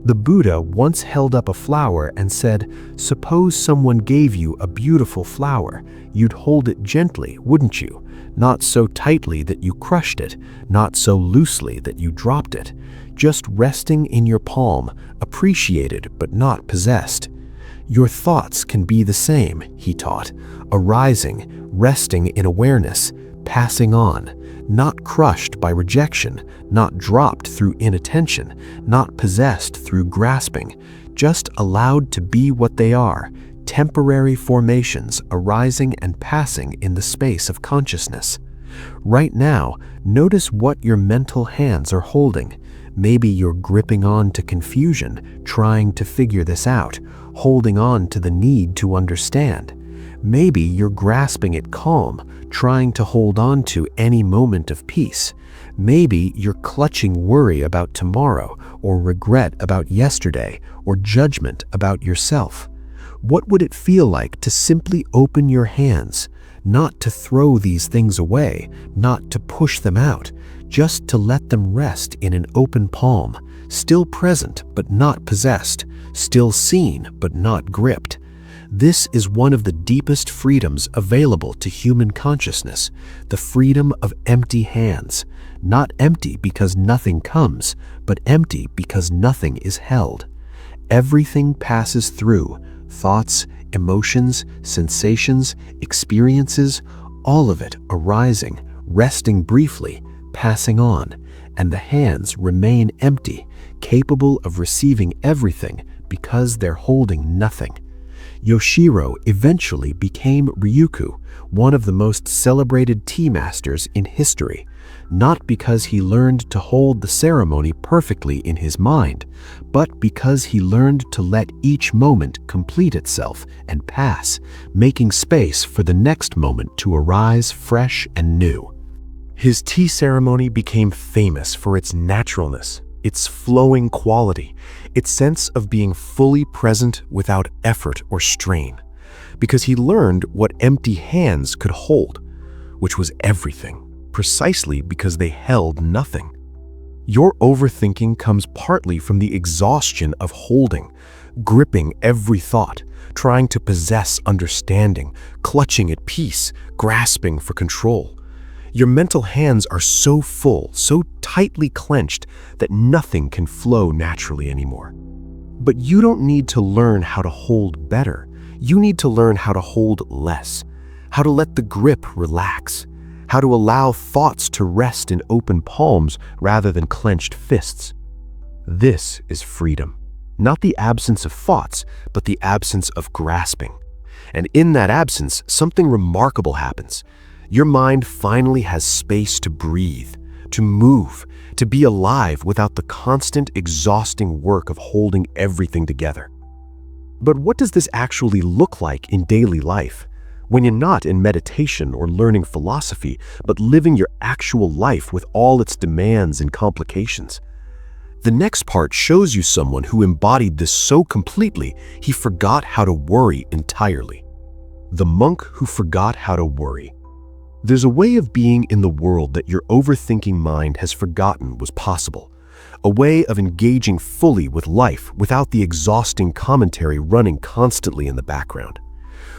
The Buddha once held up a flower and said, "Suppose someone gave you a beautiful flower. You'd hold it gently, wouldn't you? Not so tightly that you crushed it, not so loosely that you dropped it. Just resting in your palm, appreciated but not possessed." Your thoughts can be the same, he taught, arising, resting in awareness, passing on, not crushed by rejection, not dropped through inattention, not possessed through grasping, just allowed to be what they are, temporary formations arising and passing in the space of consciousness. Right now, notice what your mental hands are holding. Maybe you're gripping on to confusion, trying to figure this out, holding on to the need to understand. Maybe you're grasping at calm, trying to hold on to any moment of peace. Maybe you're clutching worry about tomorrow, or regret about yesterday, or judgment about yourself. What would it feel like to simply open your hands, not to throw these things away, not to push them out, just to let them rest in an open palm, still present but not possessed, still seen but not gripped? This is one of the deepest freedoms available to human consciousness, the freedom of empty hands. Not empty because nothing comes, but empty because nothing is held. Everything passes through, thoughts, emotions, sensations, experiences, all of it arising, resting briefly, passing on, and the hands remain empty, capable of receiving everything because they're holding nothing. Yoshiro eventually became Ryuku, one of the most celebrated tea masters in history, not because he learned to hold the ceremony perfectly in his mind, but because he learned to let each moment complete itself and pass, making space for the next moment to arise fresh and new. His tea ceremony became famous for its naturalness, its flowing quality, its sense of being fully present without effort or strain, because he learned what empty hands could hold, which was everything, precisely because they held nothing. Your overthinking comes partly from the exhaustion of holding, gripping every thought, trying to possess understanding, clutching at peace, grasping for control. Your mental hands are so full, so tightly clenched that nothing can flow naturally anymore. But you don't need to learn how to hold better. You need to learn how to hold less, how to let the grip relax, how to allow thoughts to rest in open palms rather than clenched fists. This is freedom. Not the absence of thoughts, but the absence of grasping. And in that absence, something remarkable happens. Your mind finally has space to breathe, to move, to be alive without the constant, exhausting work of holding everything together. But what does this actually look like in daily life, when you're not in meditation or learning philosophy, but living your actual life with all its demands and complications? The next part shows you someone who embodied this so completely, he forgot how to worry entirely. The monk who forgot how to worry. There's a way of being in the world that your overthinking mind has forgotten was possible, a way of engaging fully with life without the exhausting commentary running constantly in the background.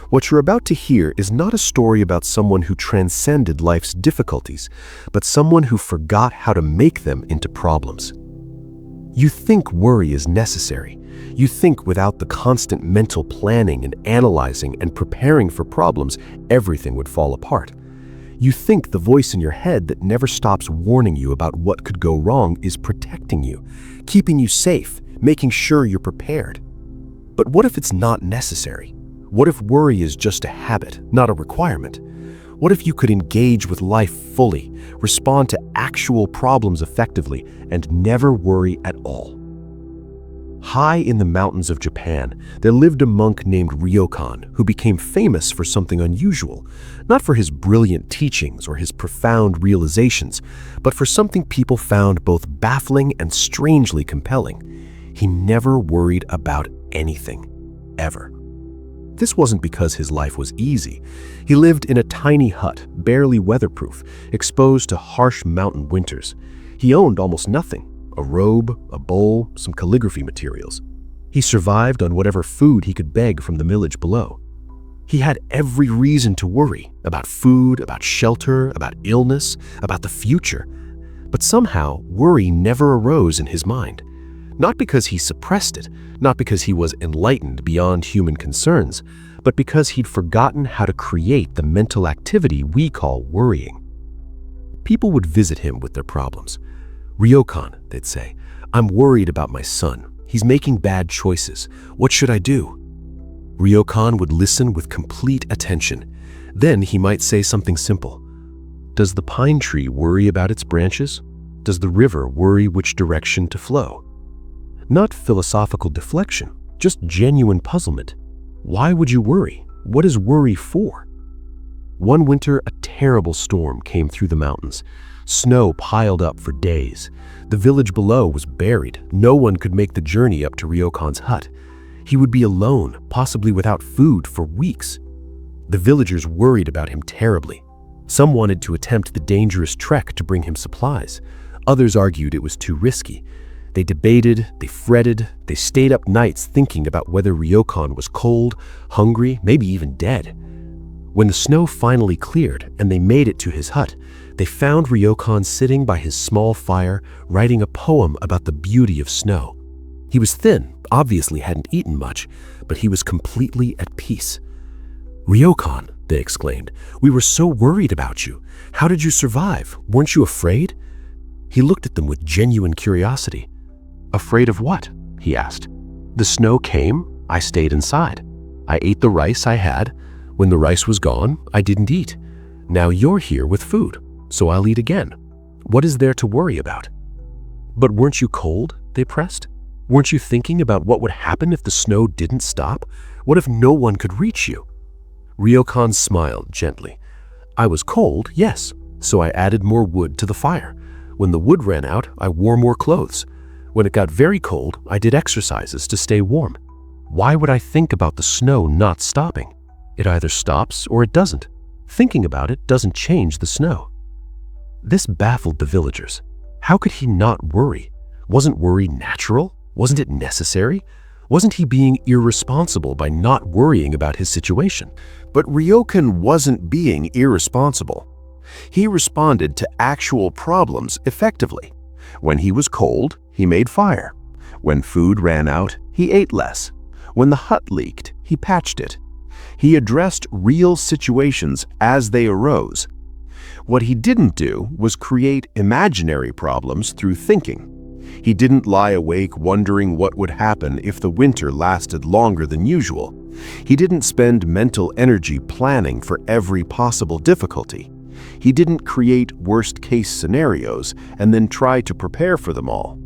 What you're about to hear is not a story about someone who transcended life's difficulties, but someone who forgot how to make them into problems. You think worry is necessary. You think without the constant mental planning and analyzing and preparing for problems, everything would fall apart. You think the voice in your head that never stops warning you about what could go wrong is protecting you, keeping you safe, making sure you're prepared. But what if it's not necessary? What if worry is just a habit, not a requirement? What if you could engage with life fully, respond to actual problems effectively, and never worry at all? High in the mountains of Japan, there lived a monk named Ryokan who became famous for something unusual, not for his brilliant teachings or his profound realizations, but for something people found both baffling and strangely compelling. He never worried about anything, ever. This wasn't because his life was easy. He lived in a tiny hut, barely weatherproof, exposed to harsh mountain winters. He owned almost nothing. A robe, a bowl, some calligraphy materials. He survived on whatever food he could beg from the village below. He had every reason to worry about food, about shelter, about illness, about the future. But somehow, worry never arose in his mind. Not because he suppressed it, not because he was enlightened beyond human concerns, but because he'd forgotten how to create the mental activity we call worrying. People would visit him with their problems. "Ryokan," they'd say, "I'm worried about my son. He's making bad choices. What should I do?" Ryokan would listen with complete attention. Then he might say something simple. Does the pine tree worry about its branches? Does the river worry which direction to flow? Not philosophical deflection, just genuine puzzlement. Why would you worry? What is worry for? One winter, a terrible storm came through the mountains. Snow piled up for days. The village below was buried. No one could make the journey up to Ryokan's hut. He would be alone, possibly without food for weeks. The villagers worried about him terribly. Some wanted to attempt the dangerous trek to bring him supplies. Others argued it was too risky. They debated, they fretted, they stayed up nights thinking about whether Ryokan was cold, hungry, maybe even dead. When the snow finally cleared and they made it to his hut, they found Ryokan sitting by his small fire, writing a poem about the beauty of snow. He was thin, obviously hadn't eaten much, but he was completely at peace. "Ryokan," they exclaimed, "we were so worried about you. How did you survive? Weren't you afraid?" He looked at them with genuine curiosity. "Afraid of what?" he asked. "The snow came, I stayed inside. I ate the rice I had. When the rice was gone, I didn't eat. Now you're here with food, so I'll eat again. What is there to worry about?" "But weren't you cold?" they pressed. "Weren't you thinking about what would happen if the snow didn't stop? What if no one could reach you?" Ryokan smiled gently. "I was cold, yes, so I added more wood to the fire. When the wood ran out, I wore more clothes. When it got very cold, I did exercises to stay warm. Why would I think about the snow not stopping? It either stops or it doesn't. Thinking about it doesn't change the snow." This baffled the villagers. How could he not worry? Wasn't worry natural? Wasn't it necessary? Wasn't he being irresponsible by not worrying about his situation? But Ryokan wasn't being irresponsible. He responded to actual problems effectively. When he was cold, he made fire. When food ran out, he ate less. When the hut leaked, he patched it. He addressed real situations as they arose. What he didn't do was create imaginary problems through thinking. He didn't lie awake wondering what would happen if the winter lasted longer than usual. He didn't spend mental energy planning for every possible difficulty. He didn't create worst-case scenarios and then try to prepare for them all.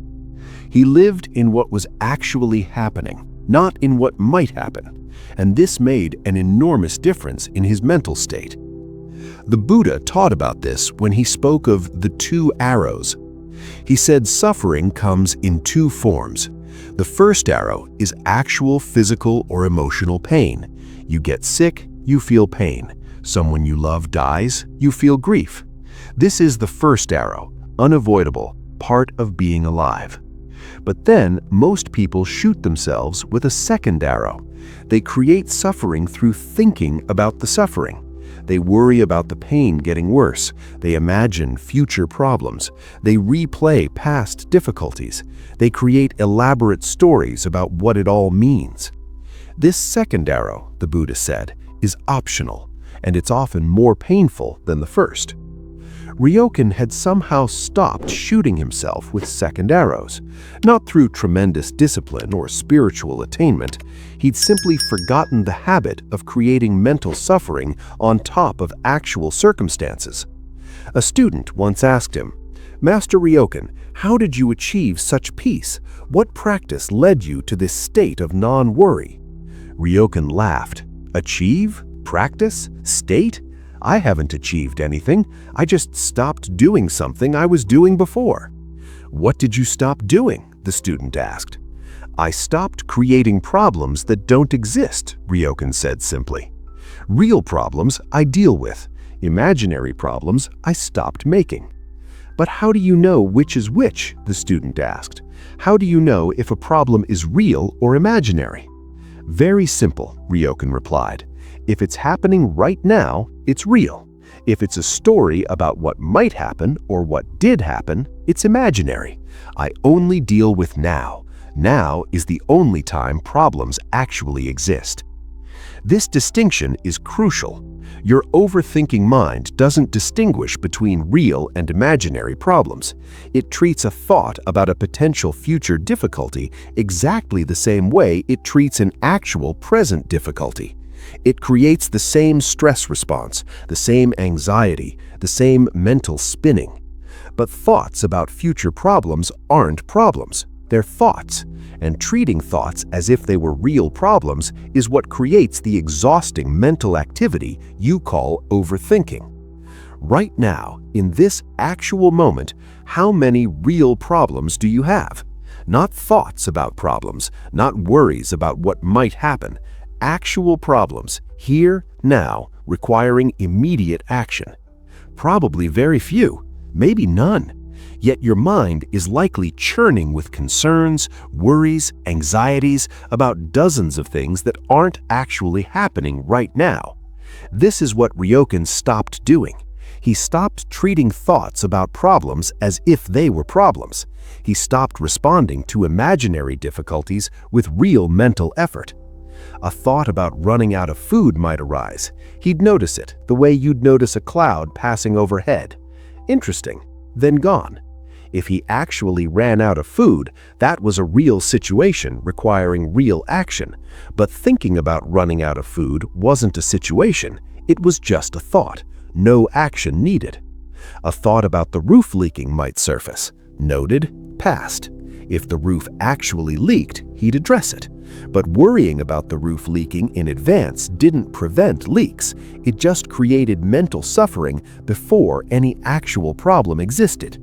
He lived in what was actually happening, not in what might happen, and this made an enormous difference in his mental state. The Buddha taught about this when he spoke of the two arrows. He said suffering comes in two forms. The first arrow is actual physical or emotional pain. You get sick, you feel pain. Someone you love dies, you feel grief. This is the first arrow, unavoidable, part of being alive. But then most people shoot themselves with a second arrow. They create suffering through thinking about the suffering. They worry about the pain getting worse. They imagine future problems. They replay past difficulties. They create elaborate stories about what it all means. This second arrow, the Buddha said, is optional, and it's often more painful than the first. Ryokan had somehow stopped shooting himself with second arrows. Not through tremendous discipline or spiritual attainment, he'd simply forgotten the habit of creating mental suffering on top of actual circumstances. A student once asked him, "Master Ryokan, how did you achieve such peace? What practice led you to this state of non-worry?" Ryokan laughed. "Achieve? Practice? State? I haven't achieved anything. I just stopped doing something I was doing before." "What did you stop doing?" the student asked. "I stopped creating problems that don't exist," Ryokan said simply. "Real problems I deal with. Imaginary problems I stopped making." "But how do you know which is which?" the student asked. "How do you know if a problem is real or imaginary?" "Very simple," Ryokan replied. "If it's happening right now, it's real. If it's a story about what might happen or what did happen, it's imaginary. I only deal with now. Now is the only time problems actually exist." This distinction is crucial. Your overthinking mind doesn't distinguish between real and imaginary problems. It treats a thought about a potential future difficulty exactly the same way it treats an actual present difficulty. It creates the same stress response, the same anxiety, the same mental spinning. But thoughts about future problems aren't problems. They're thoughts, and treating thoughts as if they were real problems is what creates the exhausting mental activity you call overthinking. Right now, in this actual moment, how many real problems do you have? Not thoughts about problems, not worries about what might happen. Actual problems, here, now, requiring immediate action. Probably very few, maybe none. Yet your mind is likely churning with concerns, worries, anxieties about dozens of things that aren't actually happening right now. This is what Ryokan stopped doing. He stopped treating thoughts about problems as if they were problems. He stopped responding to imaginary difficulties with real mental effort. A thought about running out of food might arise. He'd notice it, the way you'd notice a cloud passing overhead. Interesting, then gone. If he actually ran out of food, that was a real situation requiring real action. But thinking about running out of food wasn't a situation, it was just a thought. No action needed. A thought about the roof leaking might surface. Noted, passed. If the roof actually leaked, he'd address it. But worrying about the roof leaking in advance didn't prevent leaks. It just created mental suffering before any actual problem existed.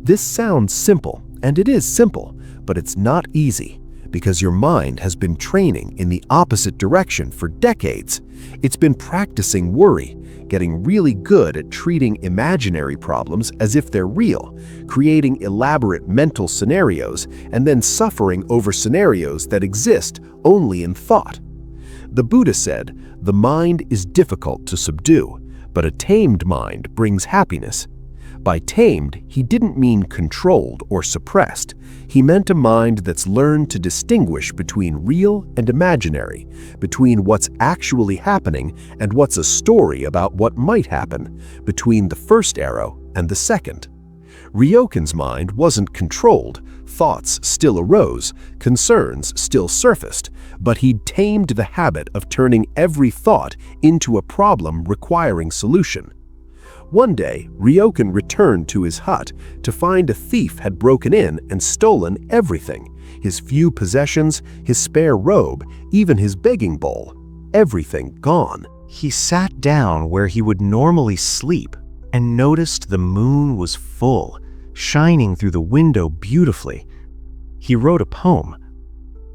This sounds simple, and it is simple, but it's not easy, because your mind has been training in the opposite direction for decades. It's been practicing worry, getting really good at treating imaginary problems as if they're real, creating elaborate mental scenarios, and then suffering over scenarios that exist only in thought. The Buddha said, "The mind is difficult to subdue, but a tamed mind brings happiness." By tamed, he didn't mean controlled or suppressed. He meant a mind that's learned to distinguish between real and imaginary, between what's actually happening and what's a story about what might happen, between the first arrow and the second. Ryokan's mind wasn't controlled. Thoughts still arose, concerns still surfaced, but he'd tamed the habit of turning every thought into a problem requiring solution. One day, Ryokan returned to his hut to find a thief had broken in and stolen everything. His few possessions, his spare robe, even his begging bowl. Everything gone. He sat down where he would normally sleep and noticed the moon was full, shining through the window beautifully. He wrote a poem.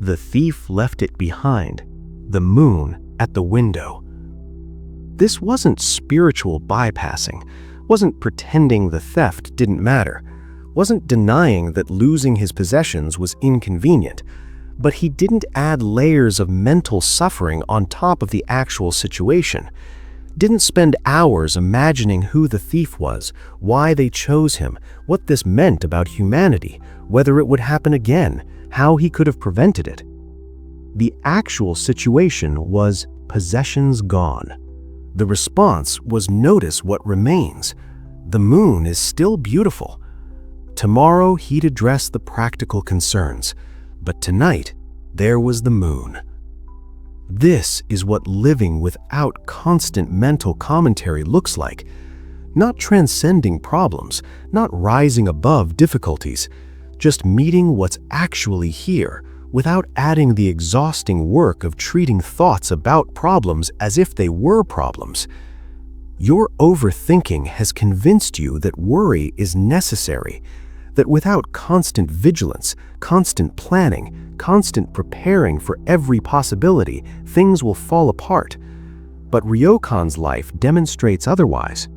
The thief left it behind, the moon at the window. This wasn't spiritual bypassing, wasn't pretending the theft didn't matter, wasn't denying that losing his possessions was inconvenient, but he didn't add layers of mental suffering on top of the actual situation, didn't spend hours imagining who the thief was, why they chose him, what this meant about humanity, whether it would happen again, how he could have prevented it. The actual situation was possessions gone. The response was notice what remains. the moon is still beautiful. Tomorrow he'd address the practical concerns, but tonight there was the moon. This is what living without constant mental commentary looks like. Not transcending problems, not rising above difficulties, just meeting what's actually here without adding the exhausting work of treating thoughts about problems as if they were problems. Your overthinking has convinced you that worry is necessary, that without constant vigilance, constant planning, constant preparing for every possibility, things will fall apart. But Ryokan's life demonstrates otherwise.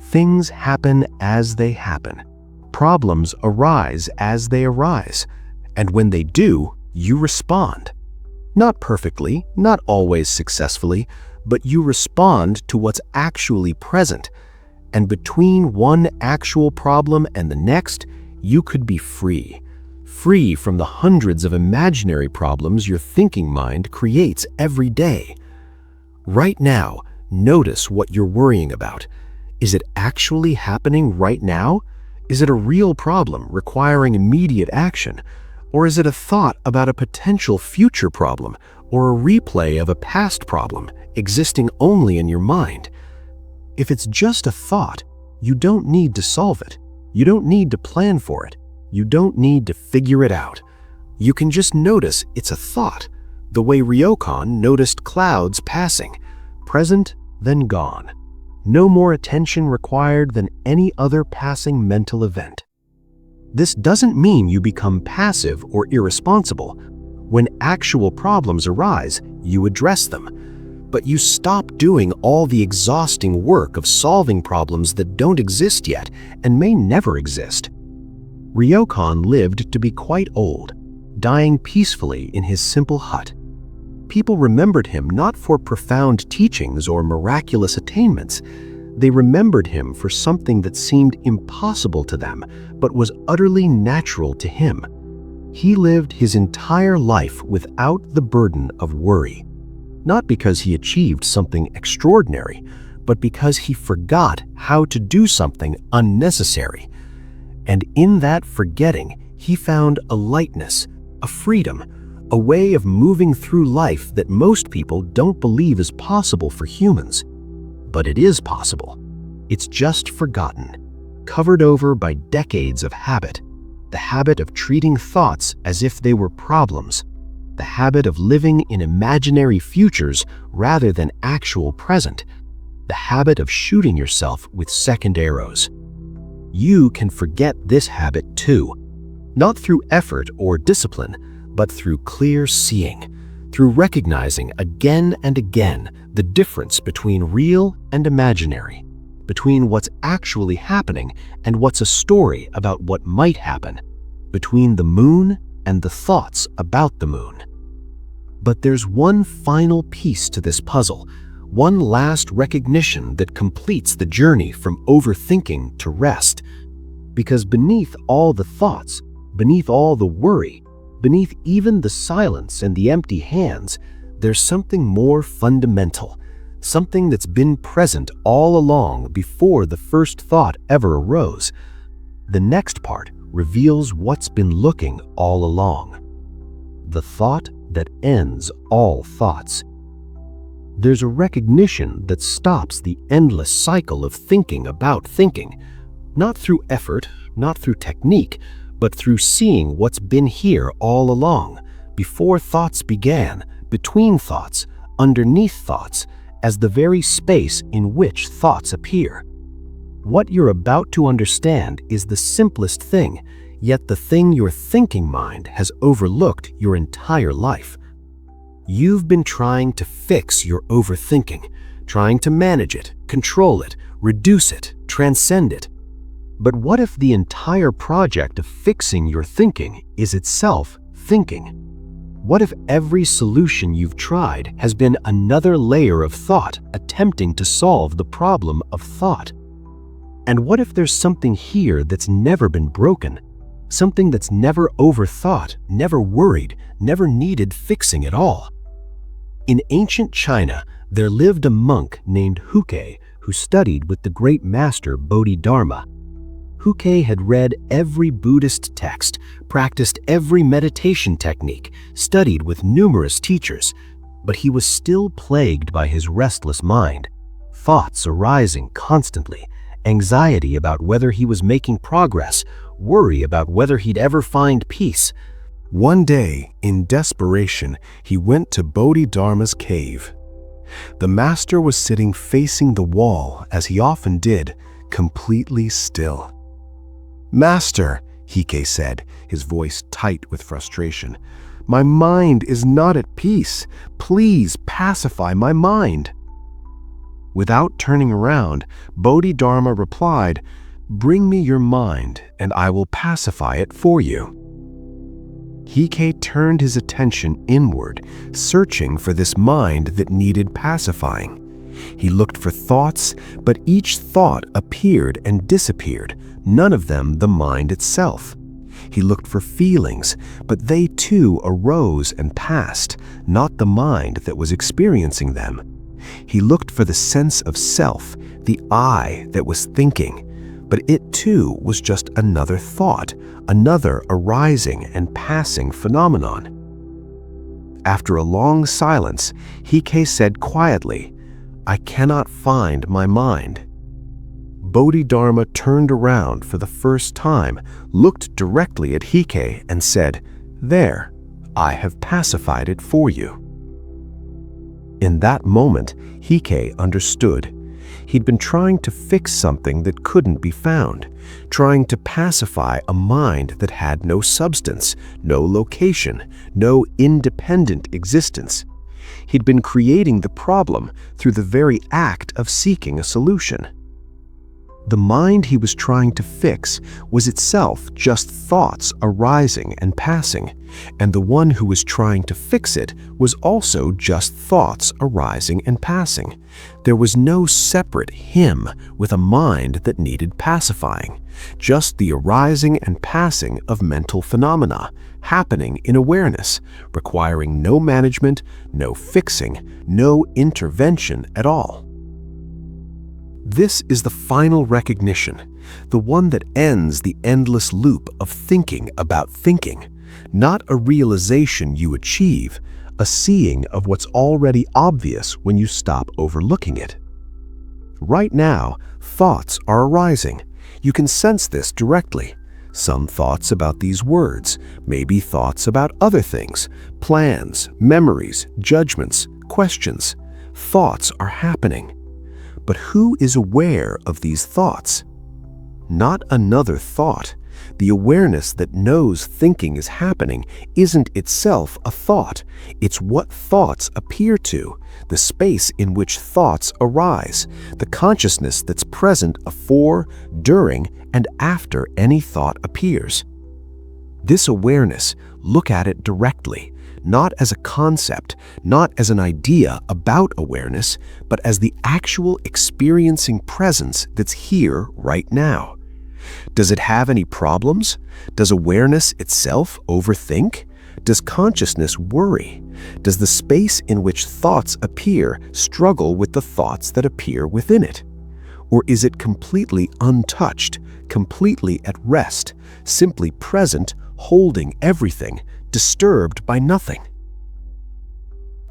Things happen as they happen. Problems arise as they arise. And when they do, you respond. Not perfectly, not always successfully, but you respond to what's actually present. And between one actual problem and the next, you could be free. Free from the hundreds of imaginary problems your thinking mind creates every day. Right now, notice what you're worrying about. Is it actually happening right now? Is it a real problem requiring immediate action? Or is it a thought about a potential future problem or a replay of a past problem existing only in your mind? If it's just a thought, you don't need to solve it. You don't need to plan for it. You don't need to figure it out. You can just notice it's a thought, the way Ryokan noticed clouds passing, present then gone. No more attention required than any other passing mental event. This doesn't mean you become passive or irresponsible. When actual problems arise, you address them. But you stop doing all the exhausting work of solving problems that don't exist yet and may never exist. Ryokan lived to be quite old, dying peacefully in his simple hut. People remembered him not for profound teachings or miraculous attainments. They remembered him for something that seemed impossible to them, but was utterly natural to him. He lived his entire life without the burden of worry. Not because he achieved something extraordinary, but because he forgot how to do something unnecessary. And in that forgetting, he found a lightness, a freedom, a way of moving through life that most people don't believe is possible for humans. But it is possible. It's just forgotten, covered over by decades of habit. The habit of treating thoughts as if they were problems. The habit of living in imaginary futures rather than actual present. The habit of shooting yourself with second arrows. You can forget this habit too, not through effort or discipline, but through clear seeing, through recognizing again and again the difference between real and imaginary, between what's actually happening and what's a story about what might happen, between the moon and the thoughts about the moon. But there's one final piece to this puzzle, one last recognition that completes the journey from overthinking to rest. Because beneath all the thoughts, beneath all the worry, beneath even the silence and the empty hands, there's something more fundamental, something that's been present all along before the first thought ever arose. The next part reveals what's been looking all along. The thought that ends all thoughts. There's a recognition that stops the endless cycle of thinking about thinking, not through effort, not through technique, but through seeing what's been here all along, before thoughts began, between thoughts, underneath thoughts, as the very space in which thoughts appear. What you're about to understand is the simplest thing, yet the thing your thinking mind has overlooked your entire life. You've been trying to fix your overthinking, trying to manage it, control it, reduce it, transcend it. But what if the entire project of fixing your thinking is itself thinking? What if every solution you've tried has been another layer of thought attempting to solve the problem of thought? And what if there's something here that's never been broken, something that's never overthought, never worried, never needed fixing at all? In ancient China, there lived a monk named Huke who studied with the great master Bodhidharma. Huke had read every Buddhist text, practiced every meditation technique, studied with numerous teachers, but he was still plagued by his restless mind, thoughts arising constantly, anxiety about whether he was making progress, worry about whether he'd ever find peace. One day, in desperation, he went to Bodhidharma's cave. The master was sitting facing the wall, as he often did, completely still. "Master," Hike said, his voice tight with frustration, "my mind is not at peace. Please pacify my mind." Without turning around, Bodhidharma replied, "Bring me your mind, and I will pacify it for you." Hike turned his attention inward, searching for this mind that needed pacifying. He looked for thoughts, but each thought appeared and disappeared, none of them the mind itself. He looked for feelings, but they too arose and passed, not the mind that was experiencing them. He looked for the sense of self, the I that was thinking, but it too was just another thought, another arising and passing phenomenon. After a long silence, Hike said quietly, "I cannot find my mind." Bodhidharma turned around for the first time, looked directly at Hike and said, "There, I have pacified it for you." In that moment, Hike understood. He'd been trying to fix something that couldn't be found, trying to pacify a mind that had no substance, no location, no independent existence. He'd been creating the problem through the very act of seeking a solution. The mind he was trying to fix was itself just thoughts arising and passing, and the one who was trying to fix it was also just thoughts arising and passing. There was no separate him with a mind that needed pacifying, just the arising and passing of mental phenomena, happening in awareness, requiring no management, no fixing, no intervention at all. This is the final recognition, the one that ends the endless loop of thinking about thinking, not a realization you achieve, a seeing of what's already obvious when you stop overlooking it. Right now, thoughts are arising. You can sense this directly. Some thoughts about these words, maybe thoughts about other things, plans, memories, judgments, questions. Thoughts are happening. But who is aware of these thoughts? Not another thought. The awareness that knows thinking is happening isn't itself a thought. It's what thoughts appear to, the space in which thoughts arise, the consciousness that's present before, during, and after any thought appears. This awareness, look at it directly, not as a concept, not as an idea about awareness, but as the actual experiencing presence that's here right now. Does it have any problems? Does awareness itself overthink? Does consciousness worry? Does the space in which thoughts appear struggle with the thoughts that appear within it? Or is it completely untouched, completely at rest, simply present, holding everything, disturbed by nothing?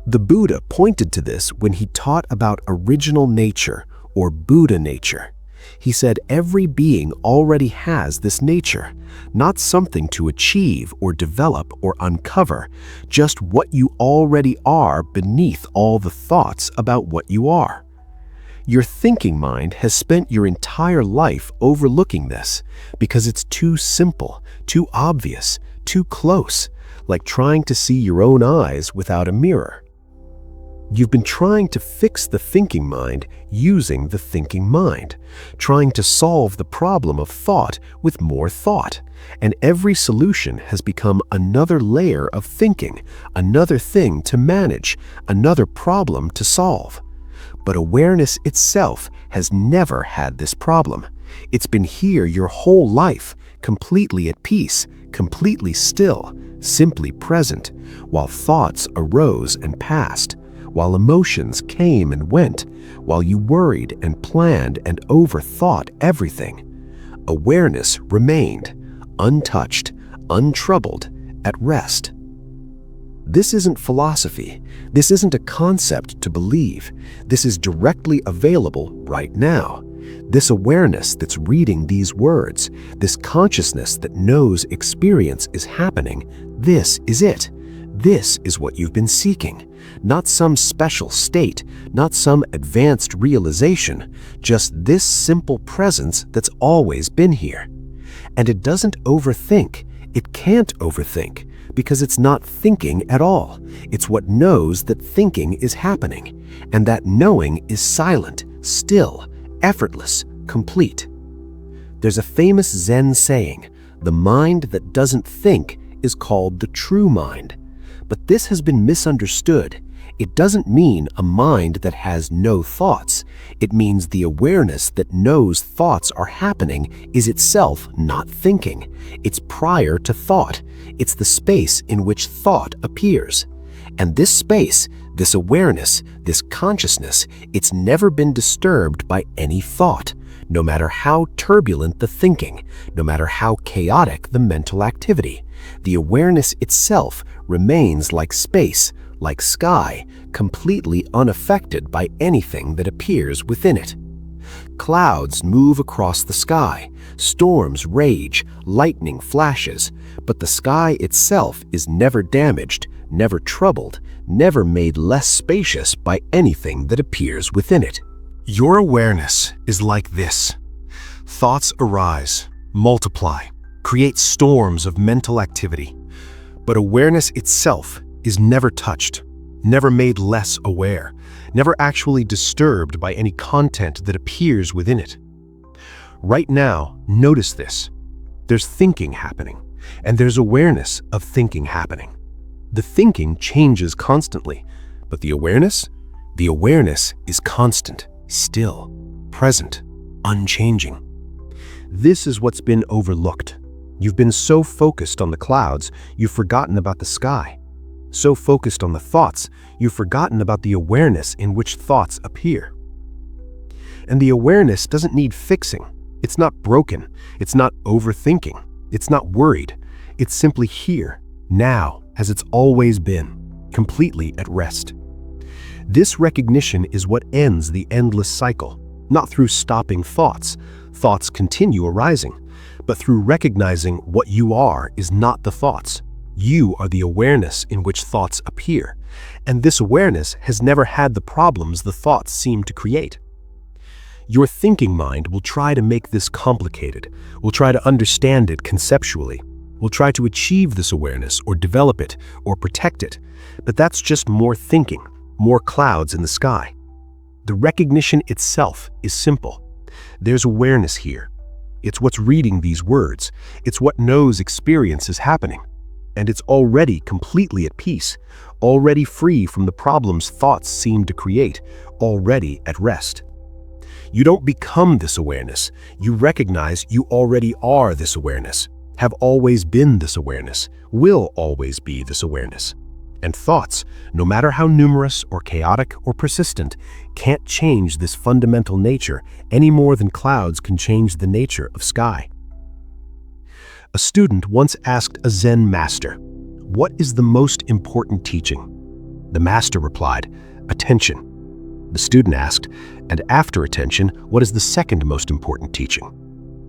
The Buddha pointed to this when he taught about original nature, or Buddha nature. He said every being already has this nature, not something to achieve or develop or uncover, just what you already are beneath all the thoughts about what you are. Your thinking mind has spent your entire life overlooking this because it's too simple, too obvious, too close, like trying to see your own eyes without a mirror. You've been trying to fix the thinking mind using the thinking mind, trying to solve the problem of thought with more thought, and every solution has become another layer of thinking, another thing to manage, another problem to solve. But awareness itself has never had this problem. It's been here your whole life, completely at peace, completely still, simply present, while thoughts arose and passed, while emotions came and went, while you worried and planned and overthought everything. Awareness remained, untouched, untroubled, at rest. This isn't philosophy. This isn't a concept to believe. This is directly available right now. This awareness that's reading these words, this consciousness that knows experience is happening, this is it. This is what you've been seeking. Not some special state, not some advanced realization, just this simple presence that's always been here. And it doesn't overthink. It can't overthink, because it's not thinking at all. It's what knows that thinking is happening, and that knowing is silent, still, effortless, complete. There's a famous Zen saying, "The mind that doesn't think is called the true mind." But this has been misunderstood. It doesn't mean a mind that has no thoughts. It means the awareness that knows thoughts are happening is itself not thinking. It's prior to thought. It's the space in which thought appears. And this space, this awareness, this consciousness, it's never been disturbed by any thought, no matter how turbulent the thinking, no matter how chaotic the mental activity. The awareness itself remains like space, like sky, completely unaffected by anything that appears within it. Clouds move across the sky, storms rage, lightning flashes, but the sky itself is never damaged, never troubled, never made less spacious by anything that appears within it. Your awareness is like this. Thoughts arise, multiply, create storms of mental activity. But awareness itself is never touched, never made less aware, never actually disturbed by any content that appears within it. Right now, notice this. There's thinking happening, and there's awareness of thinking happening. The thinking changes constantly, but the awareness is constant, still, present, unchanging. This is what's been overlooked. You've been so focused on the clouds, you've forgotten about the sky. So focused on the thoughts, you've forgotten about the awareness in which thoughts appear. And the awareness doesn't need fixing. It's not broken. It's not overthinking. It's not worried. It's simply here, now, as it's always been, completely at rest. This recognition is what ends the endless cycle, not through stopping thoughts. Thoughts continue arising, but through recognizing what you are is not the thoughts. You are the awareness in which thoughts appear, and this awareness has never had the problems the thoughts seem to create. Your thinking mind will try to make this complicated, will try to understand it conceptually, will try to achieve this awareness or develop it or protect it, but that's just more thinking, more clouds in the sky. The recognition itself is simple. There's awareness here. It's what's reading these words. It's what knows experience is happening. And it's already completely at peace, already free from the problems thoughts seem to create, already at rest. You don't become this awareness. You recognize you already are this awareness, have always been this awareness, will always be this awareness. And thoughts, no matter how numerous or chaotic or persistent, can't change this fundamental nature any more than clouds can change the nature of sky. A student once asked a Zen master, "What is the most important teaching?" The master replied, "Attention." The student asked, "And after attention, what is the second most important teaching?"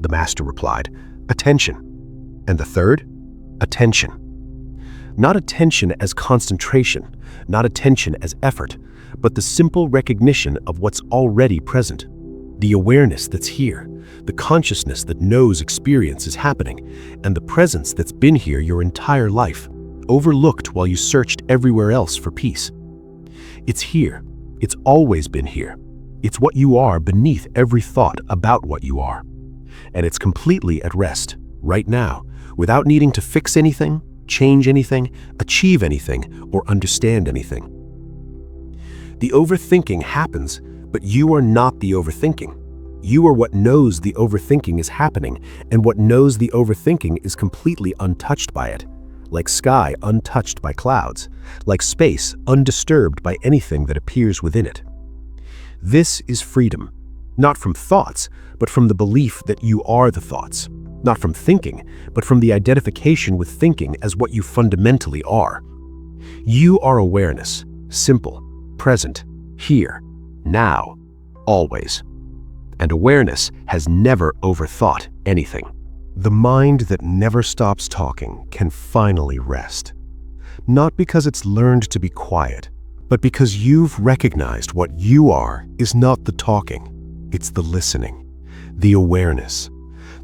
The master replied, "Attention." "And the third?" "Attention." Not attention as concentration, not attention as effort, but the simple recognition of what's already present. The awareness that's here, the consciousness that knows experience is happening, and the presence that's been here your entire life, overlooked while you searched everywhere else for peace. It's here. It's always been here. It's what you are beneath every thought about what you are. And it's completely at rest, right now, without needing to fix anything, change anything, achieve anything, or understand anything. The overthinking happens, but you are not the overthinking. You are what knows the overthinking is happening, and what knows the overthinking is completely untouched by it. like sky untouched by clouds, like space undisturbed by anything that appears within it. This is freedom, not from thoughts, but from the belief that you are the thoughts, not from thinking, but from the identification with thinking as what you fundamentally are. You are awareness, simple, present, here, now, always. And awareness has never overthought anything. The mind that never stops talking can finally rest. Not because it's learned to be quiet, but because you've recognized what you are is not the talking, it's the listening, the awareness,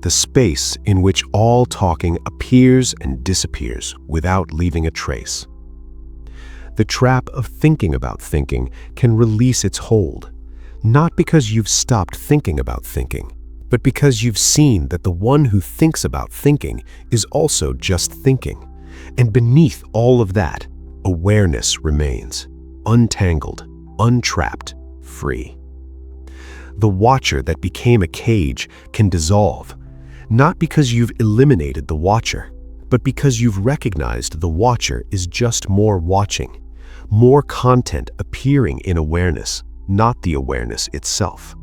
the space in which all talking appears and disappears without leaving a trace. The trap of thinking about thinking can release its hold, not because you've stopped thinking about thinking, but because you've seen that the one who thinks about thinking is also just thinking. And beneath all of that, awareness remains, untangled, untrapped, free. The watcher that became a cage can dissolve, not because you've eliminated the watcher, but because you've recognized the watcher is just more watching, more content appearing in awareness, not the awareness itself.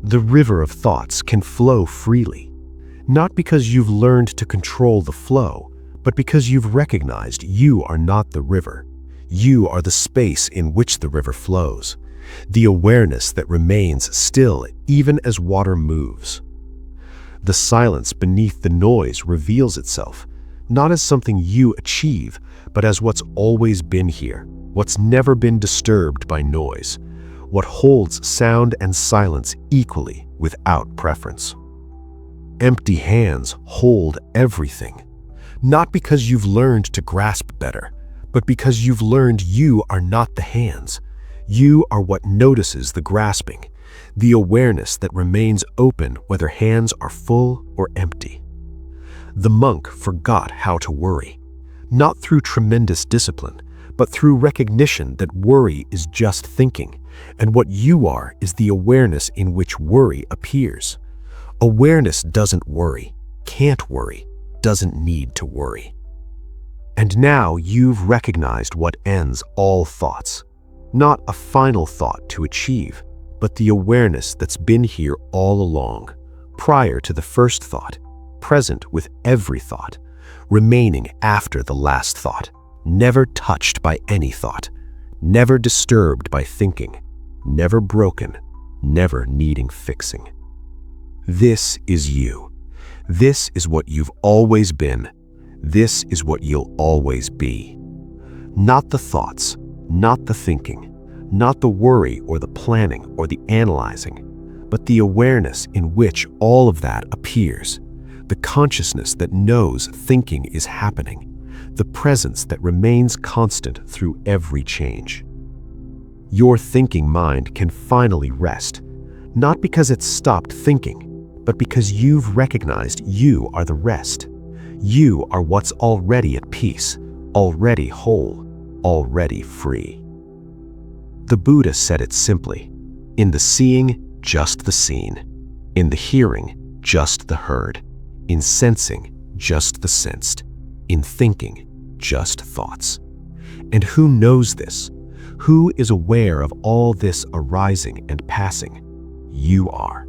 The river of thoughts can flow freely, not because you've learned to control the flow, but because you've recognized you are not the river. You are the space in which the river flows, the awareness that remains still even as water moves. The silence beneath the noise reveals itself, not as something you achieve, but as what's always been here, what's never been disturbed by noise, what holds sound and silence equally without preference. Empty hands hold everything, not because you've learned to grasp better, but because you've learned you are not the hands. You are what notices the grasping, the awareness that remains open whether hands are full or empty. The monk forgot how to worry, not through tremendous discipline, but through recognition that worry is just thinking, and what you are is the awareness in which worry appears. Awareness doesn't worry, can't worry, doesn't need to worry. And now you've recognized what ends all thoughts, not a final thought to achieve, but the awareness that's been here all along, prior to the first thought, present with every thought, remaining after the last thought, never touched by any thought, never disturbed by thinking, never broken, never needing fixing. This is you. This is what you've always been. This is what you'll always be. Not the thoughts, not the thinking, not the worry or the planning or the analyzing, but the awareness in which all of that appears, the consciousness that knows thinking is happening, the presence that remains constant through every change. Your thinking mind can finally rest, not because it's stopped thinking, but because you've recognized you are the rest. You are what's already at peace, already whole, already free. The Buddha said it simply: in the seeing, just the seen; in the hearing, just the heard; in sensing, just the sensed; in thinking, just thoughts. And who knows this? Who is aware of all this arising and passing? You are.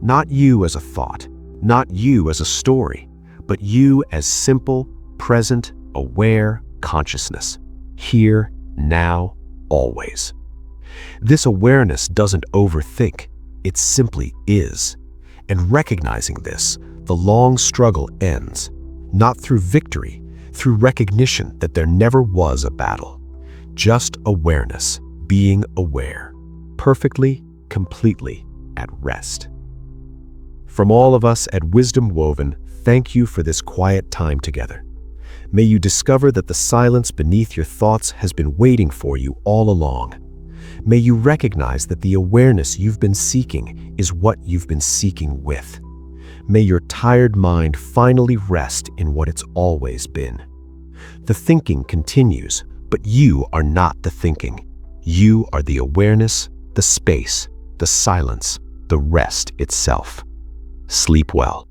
Not you as a thought, not you as a story, but you as simple, present, aware consciousness, here, now, always. This awareness doesn't overthink, it simply is. And recognizing this, the long struggle ends, not through victory, through recognition that there never was a battle. Just awareness, being aware, perfectly, completely at rest. From all of us at Wisdom Woven, thank you for this quiet time together. May you discover that the silence beneath your thoughts has been waiting for you all along. May you recognize that the awareness you've been seeking is what you've been seeking with. May your tired mind finally rest in what it's always been. The thinking continues, but you are not the thinking. You are the awareness, the space, the silence, the rest itself. Sleep well.